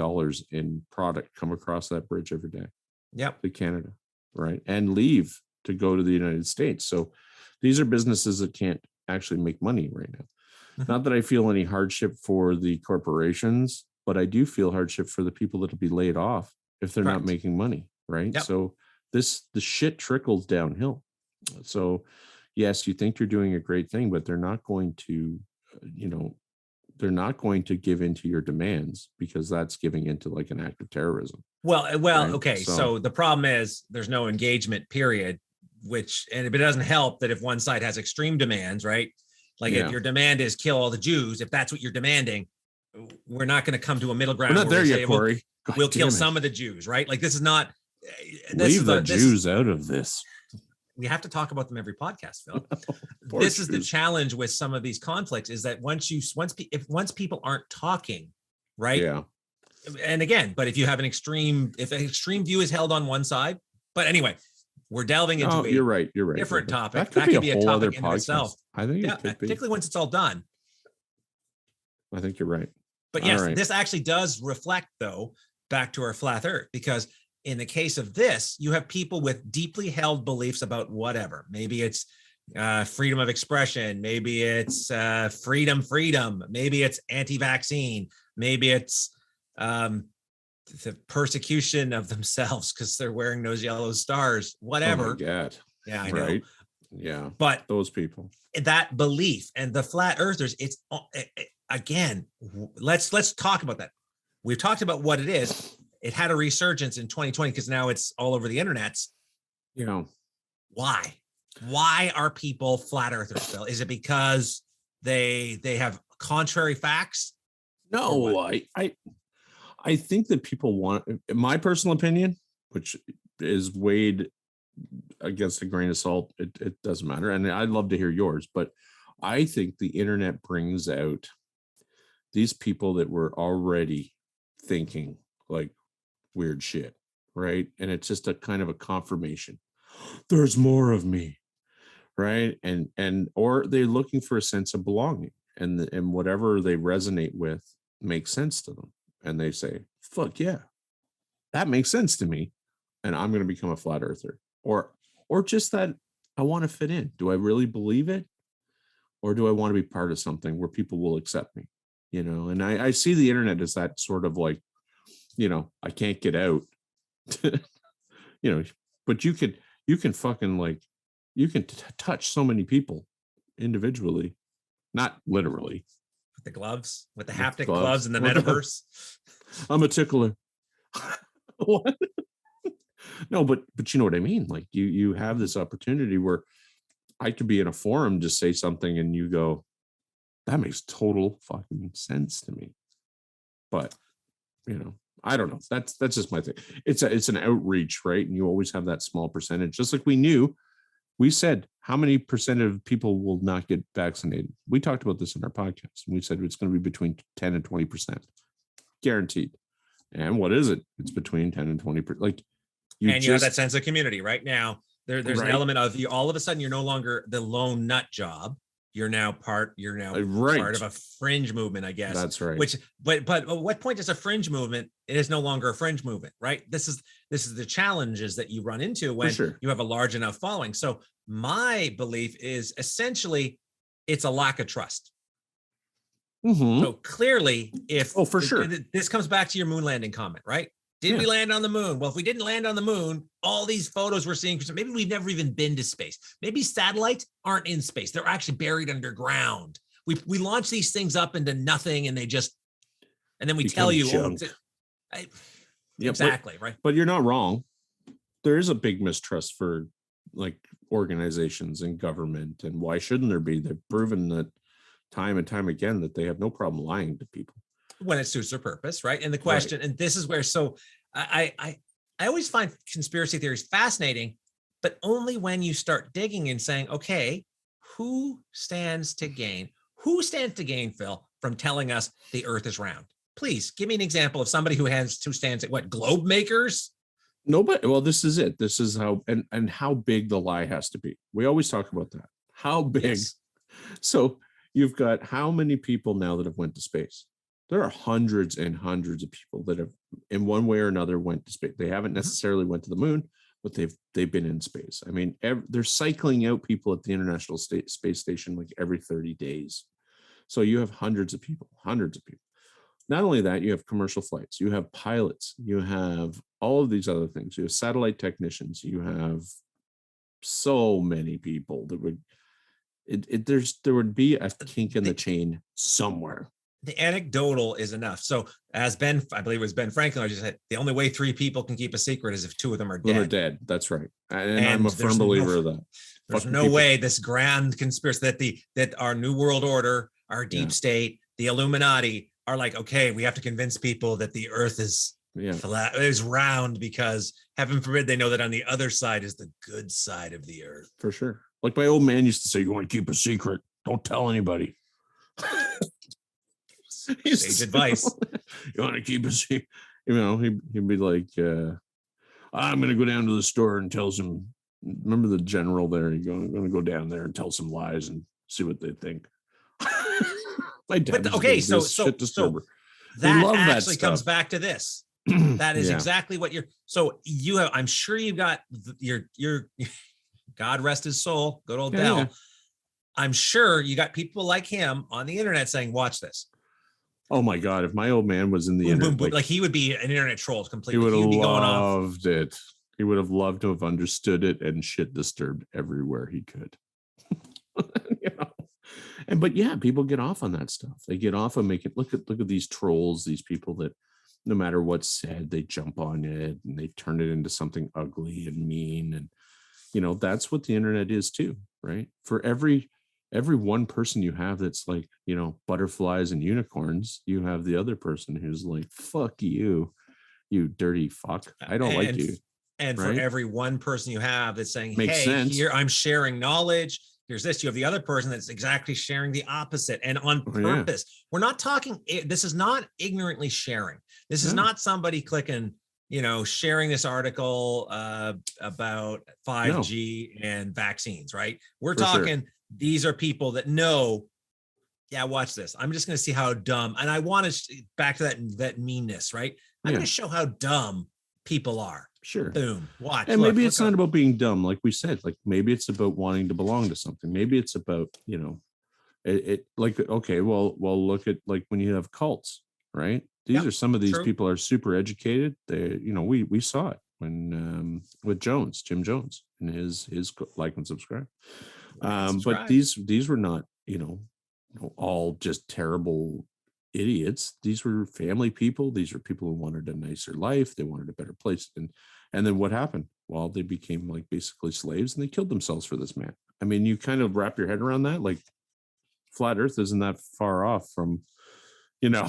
in product come across that bridge every day.
Yep,
to Canada, right, and leave to go to the United States. So these are businesses that can't actually make money right now. Not that I feel any hardship for the corporations, but I do feel hardship for the people that will be laid off if they're not making money, right?
Yep.
So the shit trickles downhill. So yes, you think you're doing a great thing, but they're not going to, they're not going to give into your demands, because that's giving into like an act of terrorism.
Well,
right?
okay. So the problem is there's no engagement period, but it doesn't help that if one side has extreme demands, right? Like if your demand is kill all the Jews, if that's what you're demanding, we're not going to come to a middle ground.
We're not there yet, Corey.
We'll kill some of the Jews, right? Like this is not.
Leave the Jews out of this.
We have to talk about them every podcast, Phil. This is the challenge with some of these conflicts, is that once people aren't talking, right?
Yeah.
And again, but if you have an extreme view is held on one side, but anyway, we're delving into
you're right.
different topic.
That could be a topic in itself. I think it could be.
Particularly once it's all done.
I think you're right.
But yes, this actually does reflect, though, back to our flat earth, because in the case of this, you have people with deeply held beliefs about whatever. Maybe it's freedom of expression. Maybe it's freedom. Maybe it's anti-vaccine. Maybe it's the persecution of themselves because they're wearing those yellow stars, whatever.
Oh my God.
Yeah, I know.
Yeah.
But
those people,
that belief, and the flat earthers, it's again, let's talk about that. We've talked about what it is. It had a resurgence in 2020 because now it's all over the internet. Why are people flat earthers, Phil? Is it because they have contrary facts?
No, I think that people want, in my personal opinion, which is weighed against a grain of salt, it doesn't matter. And I'd love to hear yours, but I think the internet brings out these people that were already thinking like weird shit, right? And it's just a kind of a confirmation. There's more of me, right? And or they're looking for a sense of belonging, and whatever they resonate with makes sense to them. And they say, fuck yeah, that makes sense to me. And I'm going to become a flat earther. Or just that I want to fit in. Do I really believe it? Or do I want to be part of something where people will accept me? And I see the internet as that sort of like, I can't get out, but you can fucking like, you can touch so many people individually, not literally.
With the gloves, with the haptic gloves in the metaverse.
I'm a tickler. What? No, but you know what I mean? Like you have this opportunity where I could be in a forum, just say something and you go, that makes total fucking sense to me. But, I don't know. That's just my thing. It's an outreach, right? And you always have that small percentage, just like we said, how many percent of people will not get vaccinated? We talked about this in our podcast. And we said it's going to be between 10 and 20%. Guaranteed. And what is it? It's between 10 and 20%. Like
you have that sense of community right now. There's
right.
An element of you. All of a sudden, you're no longer the lone nut job. You're now part of a fringe movement, I guess.
That's right.
But what point is a fringe movement? It is no longer a fringe movement, right? This is the challenges that you run into when you have a large enough following. So my belief is essentially it's a lack of trust. Mm-hmm. So clearly, this comes back to your moon landing comment, right? Did we land on the moon? Well, if we didn't land on the moon, all these photos we're seeing, maybe we've never even been to space. Maybe satellites aren't in space. They're actually buried underground. We launch these things up into nothing and then we tell you. Exactly, right?
But you're not wrong. There is a big mistrust for like organizations and government. And why shouldn't there be? They've proven that time and time again that they have no problem lying to people.
When it suits their purpose, right? And the question, and this is where, so I always find conspiracy theories fascinating, but only when you start digging and saying, okay, who stands to gain? Who stands to gain, Phil, from telling us the earth is round? Please give me an example of somebody who stands at what, globe makers?
Nobody. Well, this is it. This is how, and how big the lie has to be. We always talk about that. How big? Yes. So you've got how many people now that have went to space? There are hundreds and hundreds of people that have, in one way or another, went to space. They haven't necessarily went to the moon, but they've been in space. I mean, they're cycling out people at the International Space Station like every 30 days. So you have hundreds of people. Not only that, you have commercial flights, you have pilots, you have all of these other things. You have satellite technicians, you have so many people that would there would be a kink in the chain somewhere.
The anecdotal is enough. So as I believe it was Ben Franklin, just said the only way 3 people can keep a secret is if 2 of them are dead.
They're dead. That's right. And I'm a firm believer of that.
There's no way this grand conspiracy that our new world order, our deep state, the Illuminati are like, okay, we have to convince people that the earth is flat, is round, because heaven forbid they know that on the other side is the good side of the earth.
For sure. Like my old man used to say, you want to keep a secret, don't tell anybody.
Sage advice.
You want to keep a secret? You know, he'd be like, I'm going to go down to the store and tell some, remember the general there? I'm going to go down there and tell some lies and see what they think. My dad.
But okay, so that actually comes back to this. That is exactly what you have. I'm sure you've got your God rest his soul, good old Bell. Yeah. I'm sure you got people like him on the internet saying, watch this.
Oh my God. If my old man was in the internet,
like he would be an internet troll completely.
He would have loved it. He would have loved to have understood it, and shit disturbed everywhere he could. You know? But yeah, people get off on that stuff. They get off on making, look at these trolls, these people that no matter what's said, they jump on it and they turn it into something ugly and mean. And, you know, that's what the internet is too, right? For every one person you have that's like, you know, butterflies and unicorns, you have the other person who's like, fuck you, you dirty fuck. I don't like you.
And right? For every one person you have that's saying,
makes
hey,
sense.
Here I'm sharing knowledge. Here's this. You have the other person that's exactly sharing the opposite and on purpose. We're not talking. This is not ignorantly sharing. This is not somebody clicking, you know, sharing this article about 5G and vaccines, right? We're talking, these are people that know, yeah, watch this. I'm just going to see how dumb. And I want to back to that meanness, right? I'm going to show how dumb people are.
Sure.
Boom. Watch.
And maybe it's not about being dumb, like we said. Like maybe it's about wanting to belong to something. Maybe it's about, you know, it like, okay, well, look at like when you have cults, right? These are some of these people are super educated. They, you know, we saw it when with Jim Jones and his like and subscribe. But these were not, you know, all just terrible idiots. These were family people. These were people who wanted a nicer life. They wanted a better place. And then what happened? Well, they became like basically slaves and they killed themselves for this man. I mean, you kind of wrap your head around that. Like flat earth isn't that far off from, you know,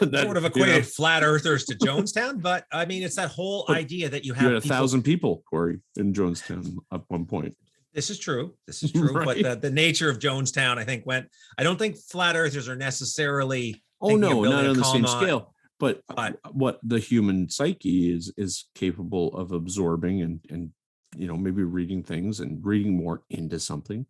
that sort of equated flat earthers to Jonestown. But I mean, it's that whole idea that you have
1,000 people, Corey, in Jonestown at one point.
This is true. Right? But the nature of Jonestown, I think, I don't think flat earthers are necessarily.
Oh no, not on the same scale. But what the human psyche is capable of absorbing and you know, maybe reading things and reading more into something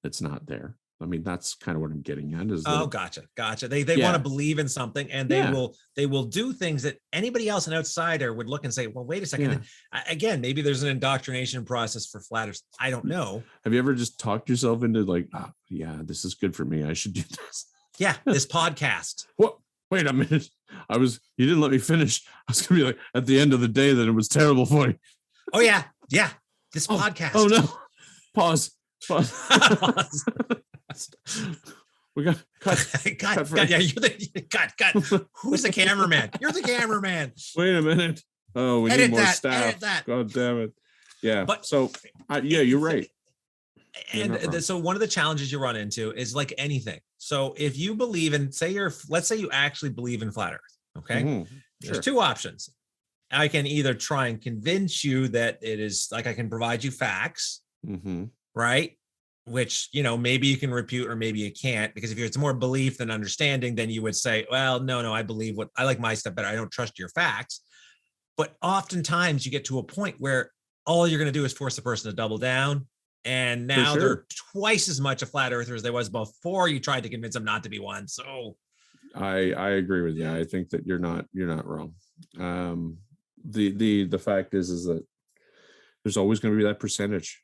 that's not there. I mean, that's kind of what I'm getting at.
Gotcha. They want to believe in something, and they will do things that anybody else, an outsider, would look and say, well, wait a second. Yeah. Again, maybe there's an indoctrination process for flat earthers. I don't know.
Have you ever just talked yourself into like, oh, yeah, this is good for me, I should do this?
Yeah, this podcast.
What? Wait a minute. You didn't let me finish. I was gonna be like, at the end of the day, that it was terrible for you.
Oh yeah. This podcast.
Oh no. Pause. We got cut.
Yeah, you're the cut. Who's the cameraman? You're the cameraman.
Wait a minute. Oh, we need more staff. God damn it. Yeah. But so you're right.
And so one of the challenges you run into is like anything. So if you believe in, let's say you actually believe in flat earth. Okay. Mm-hmm. There's two options. I can either try and convince you that it is, like, I can provide you facts, right? Which, you know, maybe you can refute or maybe you can't, because if it's more belief than understanding, then you would say, well, no, I believe I like my stuff better. I don't trust your facts. But oftentimes you get to a point where all you're going to do is force the person to double down. And now they're twice as much a flat earther as they was before you tried to convince them not to be one. So
I agree with you. I think that you're not wrong. The fact is that there's always going to be that percentage,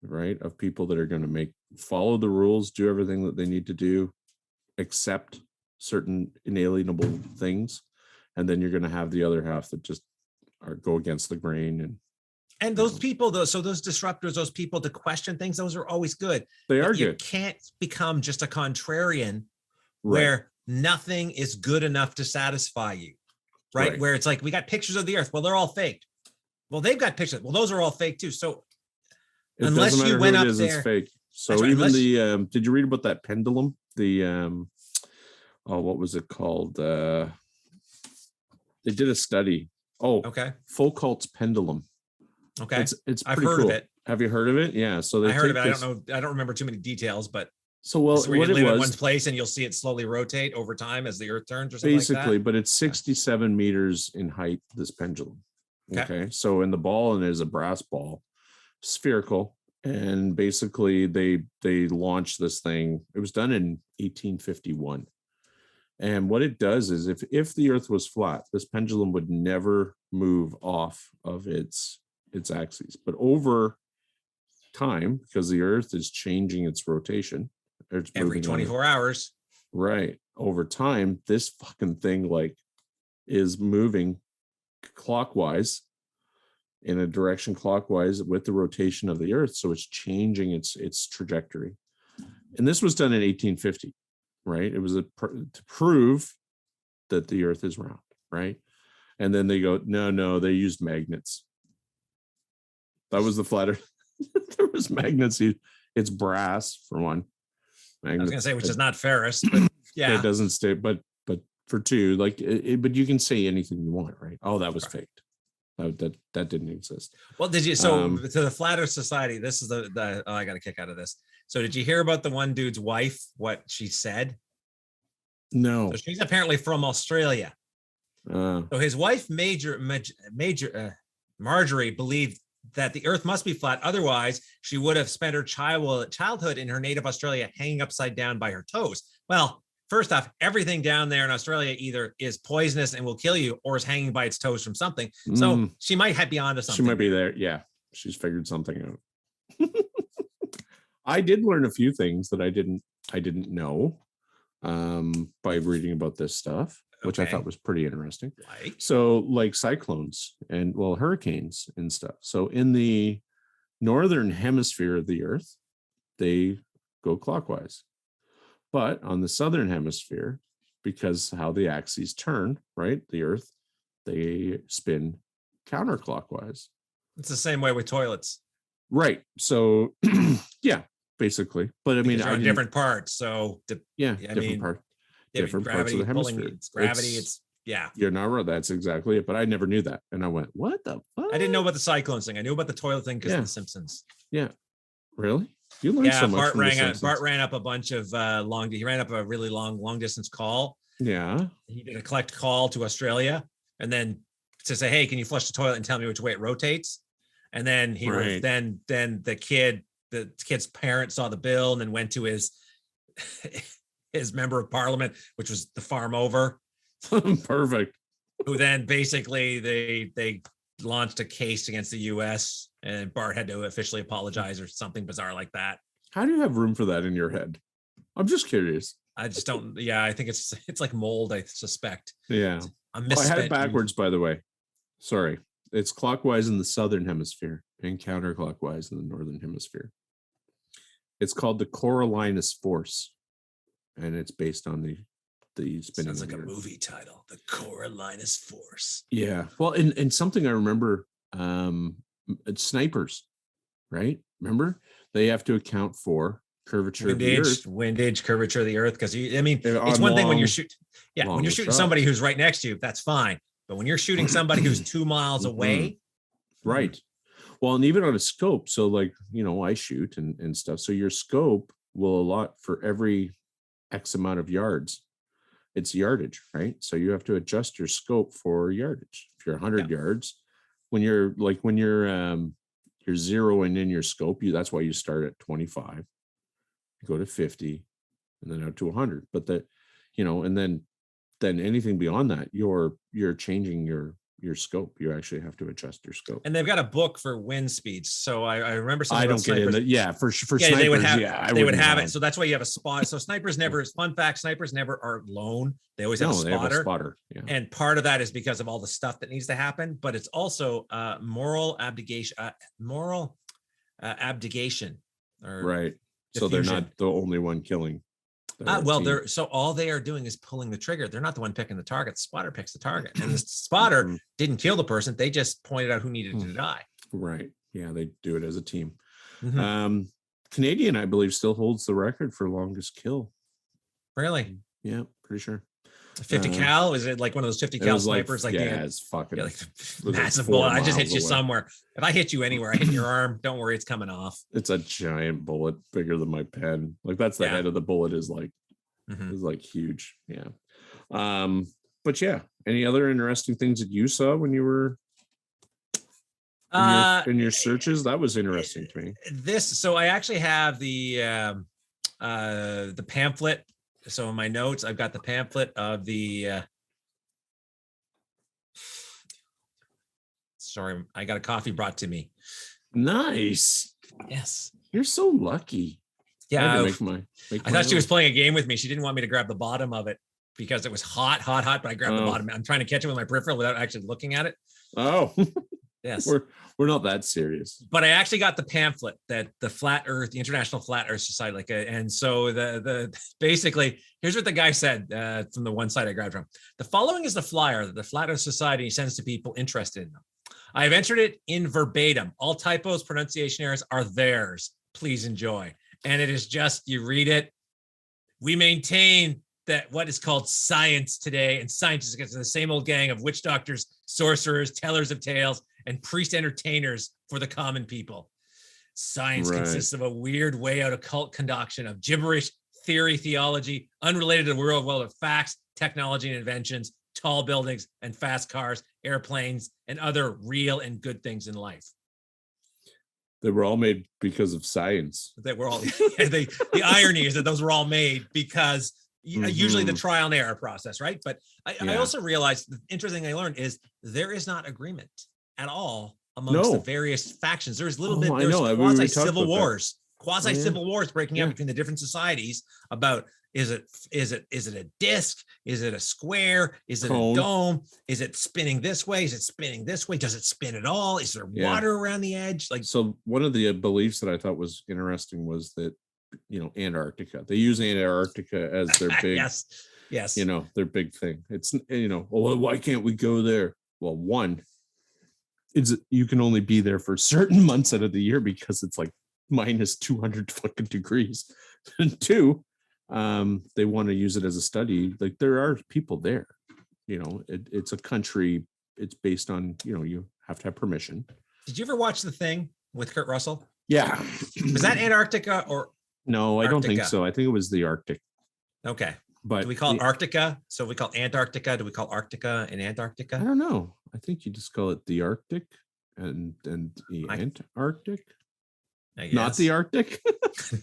right, of people that are going to follow the rules, do everything that they need to do, accept certain inalienable things, and then you're going to have the other half that just go against the grain.
And those people, those disruptors, those people to question things, those are always good.
They are
good. You
good.
Can't become just a contrarian where nothing is good enough to satisfy you, right? Where it's like, we got pictures of the earth. Well, they're all fake. Well, they've got pictures. Well, those are all fake too. So unless you went up there,
it's fake. So even did you read about that pendulum? What was it called? They did a study.
Okay.
Foucault's pendulum.
Okay.
It's
I've
pretty
heard
cool.
of it.
Have you heard of it? Yeah. So
I heard of it. I don't know. I don't remember too many details, but
so what
you
it
live
was
in one place and you'll see it slowly rotate over time as the earth turns or something
basically,
like that.
but it's 67 meters in height, this pendulum. Okay. So in the ball, and there's a brass ball, spherical. And basically they launched this thing. It was done in 1851. And what it does is if the earth was flat, this pendulum would never move off of its axis. But over time, because the earth is changing its rotation, it's
every 24 hours.
Right. Over time, this fucking thing is moving clockwise, in a direction clockwise with the rotation of the earth. So it's changing its trajectory. And this was done in 1850, right? It was to prove that the earth is round, right? And then they go, no, they used magnets. That was the flat earth. There was magnets. It's brass for one.
Magnets, I was going to say, which is not ferrous, but yeah.
It doesn't stay, but for two, but you can say anything you want, right? Oh, that was faked. That didn't exist.
Well, did you? So to the Flat Earth Society, this is the I got a kick out of this. So did you hear about the one dude's wife? What she said?
No.
So she's apparently from Australia. So his wife, Marjorie, believed that the Earth must be flat. Otherwise, she would have spent her childhood in her native Australia hanging upside down by her toes. Well, first off, everything down there in Australia either is poisonous and will kill you or is hanging by its toes from something. So she might be onto something.
She might be there. Yeah. She's figured something out. I did learn a few things that I didn't know by reading about this stuff, which I thought was pretty interesting. So like cyclones and hurricanes and stuff. So in the northern hemisphere of the earth, they go clockwise. But on the southern hemisphere, because how the axes turn, right, the earth, they spin counterclockwise.
It's the same way with toilets.
Right. So, yeah, basically. But I mean,
on different parts. So,
different parts of the hemisphere.
It's gravity.
You're not right. That's exactly it. But I never knew that. And I went, what the fuck?
I didn't know about the cyclones thing. I knew about the toilet thing because of The Simpsons.
Yeah. Really? You learned so much
Bart ran up a bunch of he ran up a really long distance call.
Yeah.
He did a collect call to Australia and then to say, hey, can you flush the toilet and tell me which way it rotates? And then then the kid's parents saw the bill and then went to his member of parliament, which was the farm over.
Perfect.
Who then basically they launched a case against the US and Bart had to officially apologize or something bizarre like that.
How do you have room for that in your head? I'm just curious.
I just don't. Yeah, I think it's like mold, I suspect.
Yeah. I had it backwards, by the way. Sorry. It's clockwise in the southern hemisphere and counterclockwise in the northern hemisphere. It's called the Coriolanus force. And it's based on the spinning.
Sounds like a movie title, the Coriolanus force.
Yeah. Well, and something I remember, snipers, right? Remember, they have to account for curvature of the earth.
Windage, curvature of the earth. Because it's one thing when you're shooting. Yeah, when you're shooting somebody who's right next to you, that's fine. But when you're shooting somebody who's 2 miles away,
right? Well, and even on a scope, so like I shoot and stuff. So your scope will allot for every X amount of yards. It's yardage, right? So you have to adjust your scope for yardage. If you're 100 yards, when you're zeroing in your scope, that's why you start at 25, go to 50, and then out to 100. But and then anything beyond that, you're changing your your scope. You actually have to adjust your scope.
And they've got a book for wind speeds. So I remember something
I
about
don't get
snipers.
in that. Yeah, for
Yeah,
snipers,
they would have,
yeah,
they would have it. So that's why you have a spot. So snipers never, fun fact, snipers never are lone. They always have a
they have a
spotter.
spotter. Yeah.
And part of that is because of all the stuff that needs to happen, but it's also moral abdication, abdication. Or
Right. So they're
diffusion.
not the only one killing.
Well, so all they are doing is pulling the trigger. They're not the one picking the target. The spotter picks the target, and the spotter didn't kill the person. They just pointed out who needed to die.
Right. Yeah, they do it as a team.
Mm-hmm.
Canadian, I believe, still holds the record for longest kill.
Really?
Yeah, pretty sure.
50 cal? Is it like one of those 50 cal snipers? Like,
yeah, it's fucking
massive bullet. I just hit you somewhere. If I hit you anywhere, I hit your arm. Don't worry, it's coming off.
It's a giant bullet, bigger than my pen. Like that's the head of the bullet is like is like huge. Yeah. But yeah, any other interesting things that you saw when you were in your searches? That was interesting to me.
So I actually have the pamphlet. So in my notes, I've got the pamphlet of the sorry, I got a coffee brought to me.
Nice.
Yes.
You're so lucky.
Yeah. I thought she was playing a game with me. She didn't want me to grab the bottom of it because it was hot, but I grabbed the bottom. I'm trying to catch it with my peripheral without actually looking at it.
Oh.
Yes.
We're not that serious.
But I actually got the pamphlet that the Flat Earth, the International Flat Earth Society, and so the basically, here's what the guy said from the one site I grabbed from. The following is the flyer that the Flat Earth Society sends to people interested in them. I have entered it in verbatim. All typos, pronunciation errors are theirs. Please enjoy. And it is just, you read it. We maintain that what is called science today, and science is the same old gang of witch doctors, sorcerers, tellers of tales, and priest entertainers for the common people. Science consists of a weird way out occult concoction of gibberish, theory, theology, unrelated to the real world of facts, technology and inventions, tall buildings and fast cars, airplanes, and other real and good things in life.
They were all made because of science.
They were all, the irony is that those were all made because usually the trial and error process, right? But I also realized the interesting thing I learned is there is not agreement at all amongst the various factions. There's a little bit, there's quasi-civil wars breaking out between the different societies about is it a disc? Is it a square? Is it a dome? Is it spinning this way? Is it spinning this way? Does it spin at all? Is there water around the edge? Like,
so one of the beliefs that I thought was interesting was that, Antarctica, they use Antarctica as their big,
yes,
their big thing. It's, well, why can't we go there? Well, one, you can only be there for certain months out of the year because it's like minus 200 fucking degrees. And two, they want to use it as a study. Like there are people there, it's a country. It's based on, you have to have permission.
Did you ever watch The Thing with Kurt Russell?
Yeah.
Was that Antarctica or?
No, I don't think so. I think it was the Arctic.
Okay.
But
do we call it Arctica? So we call Antarctica. Do we call Arctica in Antarctica?
I don't know. I think you just call it the Arctic and the Antarctic. Not the Arctic.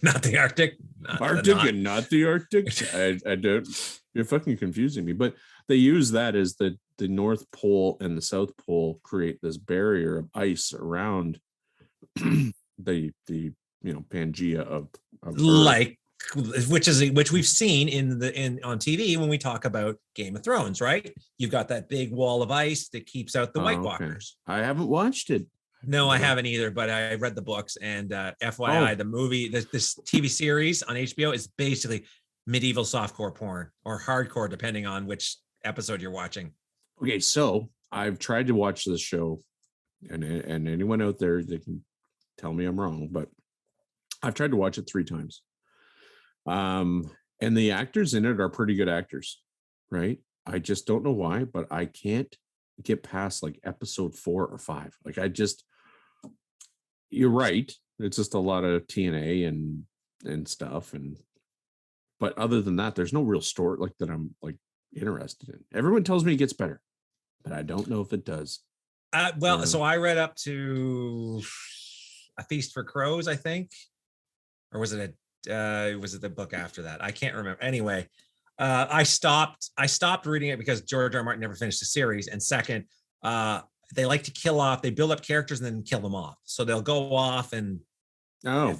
Not the Arctic.
Arctic and not the Arctic. I don't. You're fucking confusing me. But they use that as the North Pole and the South Pole create this barrier of ice around the Pangea of
like which we've seen on TV when we talk about Game of Thrones, right? You've got that big wall of ice that keeps out the White Walkers.
I haven't watched it.
No, I haven't either, but I read the books, and FYI, the movie, this TV series on HBO is basically medieval softcore porn or hardcore, depending on which episode you're watching.
Okay, so I've tried to watch this show, and anyone out there, they can tell me I'm wrong, but I've tried to watch it 3 times. And the actors in it are pretty good actors, right? I just don't know why, but I can't get past like episode 4 or 5. Like you're right. It's just a lot of TNA and stuff. But other than that, there's no real story like that I'm like interested in. Everyone tells me it gets better, but I don't know if it does.
So I read up to A Feast for Crows, I think, or was it the book after that? I can't remember. Anyway, I stopped reading it because George R. R. Martin never finished the series, and second, they like to kill off. They build up characters and then kill them off. So they'll go off and
Oh,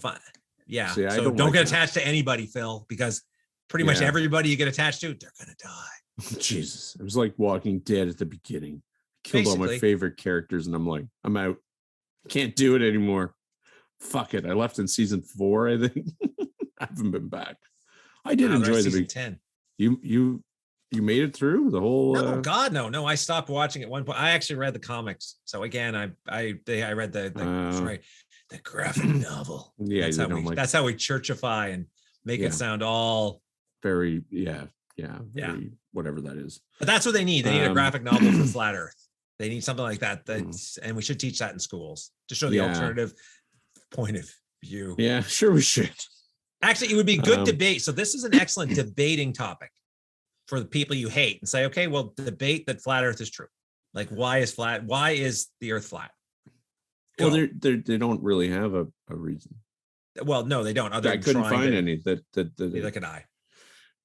yeah.
See, I
So
don't
don't
like
get
that.
attached to anybody, Phil, because pretty much
Yeah.
everybody you get attached to, they're gonna die.
Jesus. It was like Walking Dead at the beginning. Killed all my
Basically.
favorite characters, and I'm like, I'm out. Can't do it anymore. Fuck it. I left in season 4, I think. I haven't been back. I did
Wow,
enjoy
there's
the
season
big
10.
you made it through the whole
No, God, no. I stopped watching at one point. I actually read the comics. So again, I read the graphic novel.
Yeah,
that's
you
how
don't like
that's how we churchify and make
Yeah.
it sound all.
very very, whatever that is.
But that's what they need. They need a graphic novel for flat Earth. They need something like that. And we should teach that in schools to show the
Yeah.
alternative point of view.
Yeah, sure we should.
Actually, it would be good debate. So this is an excellent debating topic for the people you hate, and say, okay, well, debate that flat Earth is true. Like, why is the Earth flat?
Well,
Go.
they don't really have a reason.
Well, no, they don't. Other
I
than
couldn't
trying
find
to
any that
neither could I.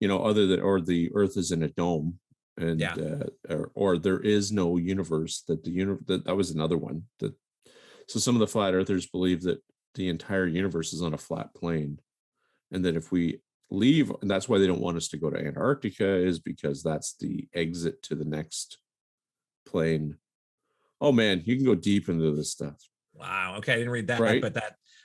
Other than, or the Earth is in a dome, and
Yeah.
or there is no universe. That was another one. So some of the flat earthers believe that the entire universe is on a flat plane, and that if we leave, and that's why they don't want us to go to Antarctica, is because that's the exit to the next plane. Oh man, you can go deep into this stuff.
Wow. Okay, I didn't read that,
Right.
but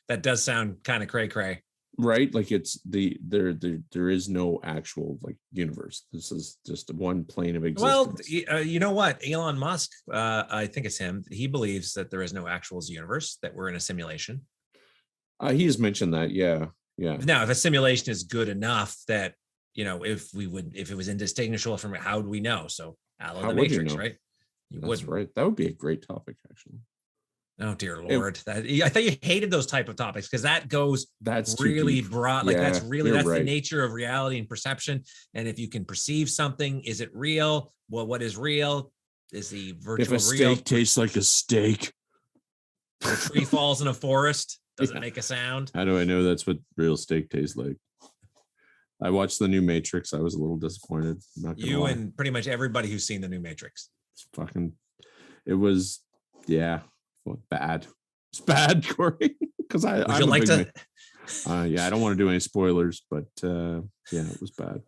that does sound kind of cray.
Right, like it's there is no actual like universe. This is just one plane of existence.
Well, you know what? Elon Musk, I think it's him. He believes that there is no actual universe, that we're in a simulation.
He has mentioned that. Yeah.
Now, if a simulation is good enough that, if it was indistinguishable from it, how do we know? So out of
How
the
would you
Matrix,
know?
right? You
That's
wouldn't.
right. That would be a great topic, actually.
Oh dear Lord. I thought you hated those type of topics because that goes
That's too
really
deep.
broad. Like
Yeah,
that's
you're
the
right.
nature of reality and perception. And if you can perceive something, is it real? Well, what is real? Is the virtual
If a
real?
steak tastes like a steak,
A tree falls in a forest, does
Yeah.
it make a sound?
how do I know that's what real steak tastes like? I watched the new Matrix. I was a little disappointed. Not gonna
You
lie.
and pretty much everybody who's seen the new Matrix.
It was bad. It's bad, Corey. Because
Would
I'm
you
a
like
big
to?
I don't want to do any spoilers, but it was bad.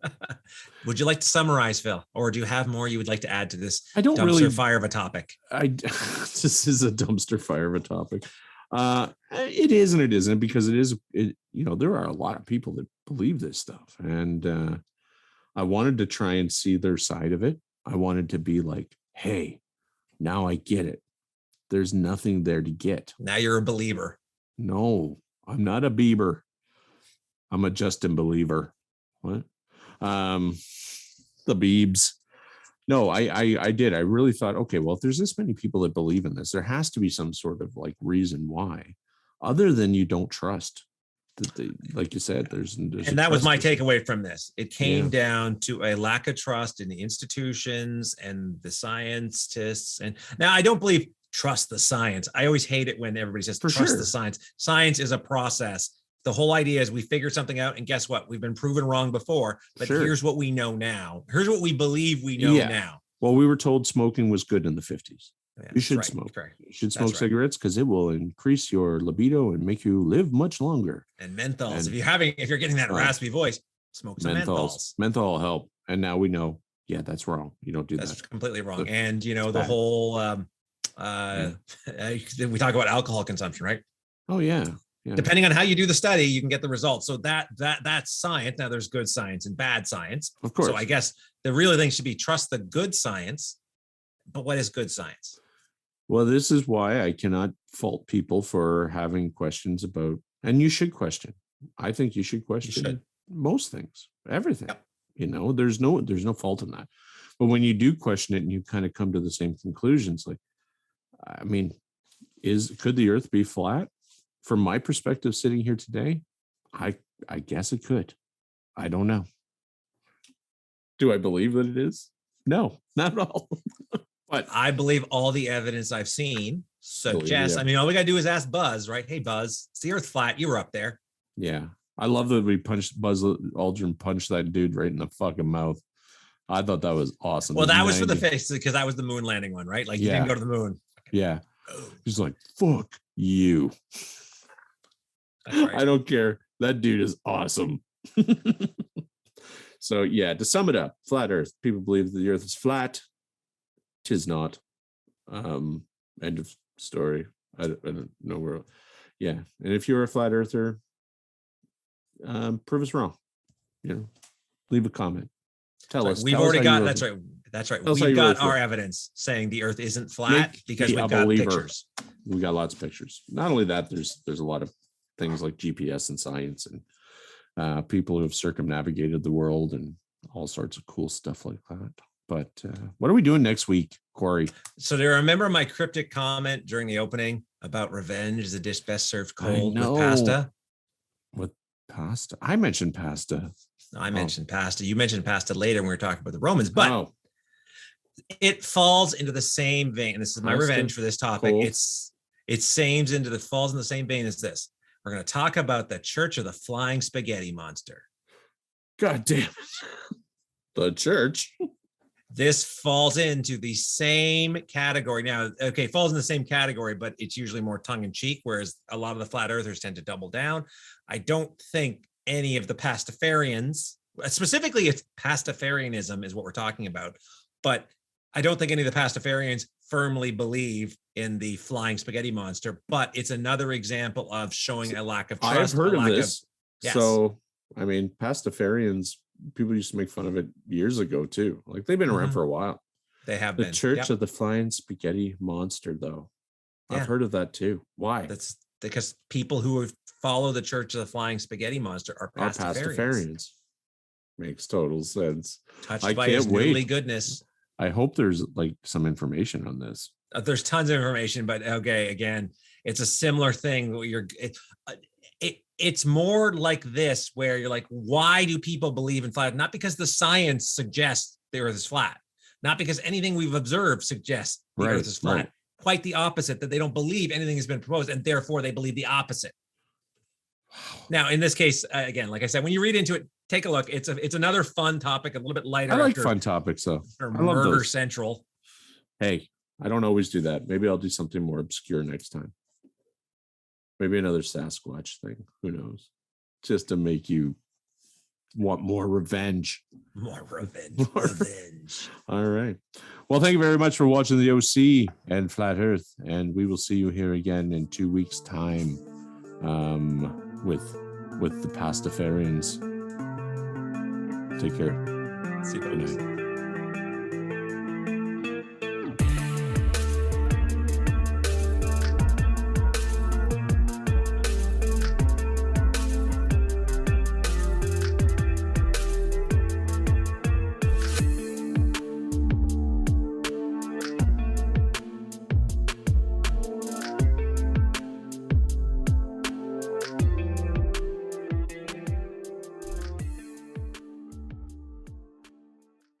Would you like to summarize, Phil, or do you have more you would like to add to this
I don't
dumpster
really.
fire of a topic?
This is a dumpster fire of a topic. It is and it isn't, because there are a lot of people that believe this stuff, and I wanted to try and see their side of it. I wanted to be like, hey, now I get it. There's nothing there to get.
Now you're a believer.
No, I'm not a Bieber. I'm a Justin believer. What? The Biebs. No, I did. I really thought, okay, well, if there's this many people that believe in this, there has to be some sort of like reason why, other than you don't trust. Like you said, there's
And that was my
trust issue.
takeaway from this. It came
Yeah.
down to a lack of trust in the institutions and the scientists. And now I don't believe trust the science. I always hate it when everybody says
For
trust
sure.
the science. Science is a process. The whole idea is we figure something out, and guess what? We've been proven wrong before, but
Sure.
here's what we know now. Here's what we believe we know
Yeah.
now.
Well, we were told smoking was good in the 50s.
Yeah,
You should
that's right.
smoke.
Correct.
You should
That's
smoke
right.
cigarettes because it will increase your libido and make you live much longer.
And menthols.
And-
if you're getting that
Right.
raspy voice, smoke some menthols.
Menthol help. And now we know, yeah, that's wrong. You don't do
That's
that.
completely wrong.
The-
And the
bad.
whole we talk about alcohol consumption, right?
Oh yeah. Yeah.
Depending on how you do the study, you can get the results. So that's science. Now there's good science and bad science.
Of course.
So I guess the real thing should be trust the good science. But what is good science?
Well, this is why I cannot fault people for having questions about, and you should question. I think you should question
should.
most things, everything.
Yep.
There's no fault in that. But when you do question it and you kind of come to the same conclusions, like, I mean, could the earth be flat? From my perspective, sitting here today, I guess it could. I don't know. Do I believe that it is? No, not at all. But
I believe all the evidence I've seen suggests.
yeah.
I mean, all we got to do is ask Buzz, right? Hey, Buzz, is the earth flat? You were up there.
yeah, I love that we punched Buzz Aldrin, punched that dude right in the fucking mouth. I thought that was awesome.
Well,
The
that was for the
90
face because that was the moon landing one, right? Like you
Yeah.
didn't go to the moon.
Yeah. He's like, fuck you.
That's right.
I don't care. That dude is awesome. So yeah, to sum it up, flat earth. People believe that the earth is flat. Tis not. End of story. I don't know where. Yeah. And if you're a flat earther, prove us wrong. You know, leave a comment. Tell us.
We've
tell us
already
how
got
you
that's
wrote
right. That's right.
Tell us how
We've
you
got
wrote
our
it.
evidence saying the earth isn't flat
Make
because
me
we've
a
got
believer.
pictures.
We got lots of pictures. Not only that, there's a lot of things like GPS and science and people who have circumnavigated the world and all sorts of cool stuff like that. But what are we doing next week, Corey?
So do you remember my cryptic comment during the opening about revenge is a dish best served cold with pasta?
With pasta? I mentioned pasta.
I mentioned pasta. You mentioned pasta later when we were talking about the Romans, but it falls into the same vein. And this is my revenge for this topic.
Cold.
Falls in the same vein as this. We're going to talk about the Church of the Flying Spaghetti Monster.
God damn it. The church.
This falls into the same category. Now, okay, falls in the same category, but it's usually more tongue in cheek, whereas a lot of the flat earthers tend to double down. I don't think any of the pastafarians, specifically it's pastafarianism is what we're talking about, but I don't think any of the pastafarians firmly believe in the flying spaghetti monster, but it's another example of showing a lack of trust.
I've heard of this.
Yes.
So, I mean, pastafarians, people used to make fun of it years ago too. Like they've been around for a while.
They have
the
been.
Church of the Flying Spaghetti Monster, though. I've heard of that too. Why?
That's because people who follow the Church of the Flying Spaghetti Monster are pastafarians.
Makes total sense.
Touched by his noodly goodness.
I hope there's like some information on this.
There's tons of information, but okay, again, it's a similar thing. It's more like this, where you're like, why do people believe in flat? Not because the science suggests the earth is flat, not because anything we've observed suggests the earth is flat. Right. Quite the opposite, that they don't believe anything has been proposed, and therefore they believe the opposite. Now, in this case, again, like I said, when you read into it, take a look. It's another fun topic, a little bit lighter.
I like fun topics, though.
I love Murder Central.
Hey, I don't always do that. Maybe I'll do something more obscure next time. Maybe another Sasquatch thing. Who knows? Just to make you want more revenge.
More revenge. Revenge.
All right. Well, thank you very much for watching the OC and Flat Earth. And we will see you here again in 2 weeks' time with the Pastafarians. Take care.
See you.
Good night.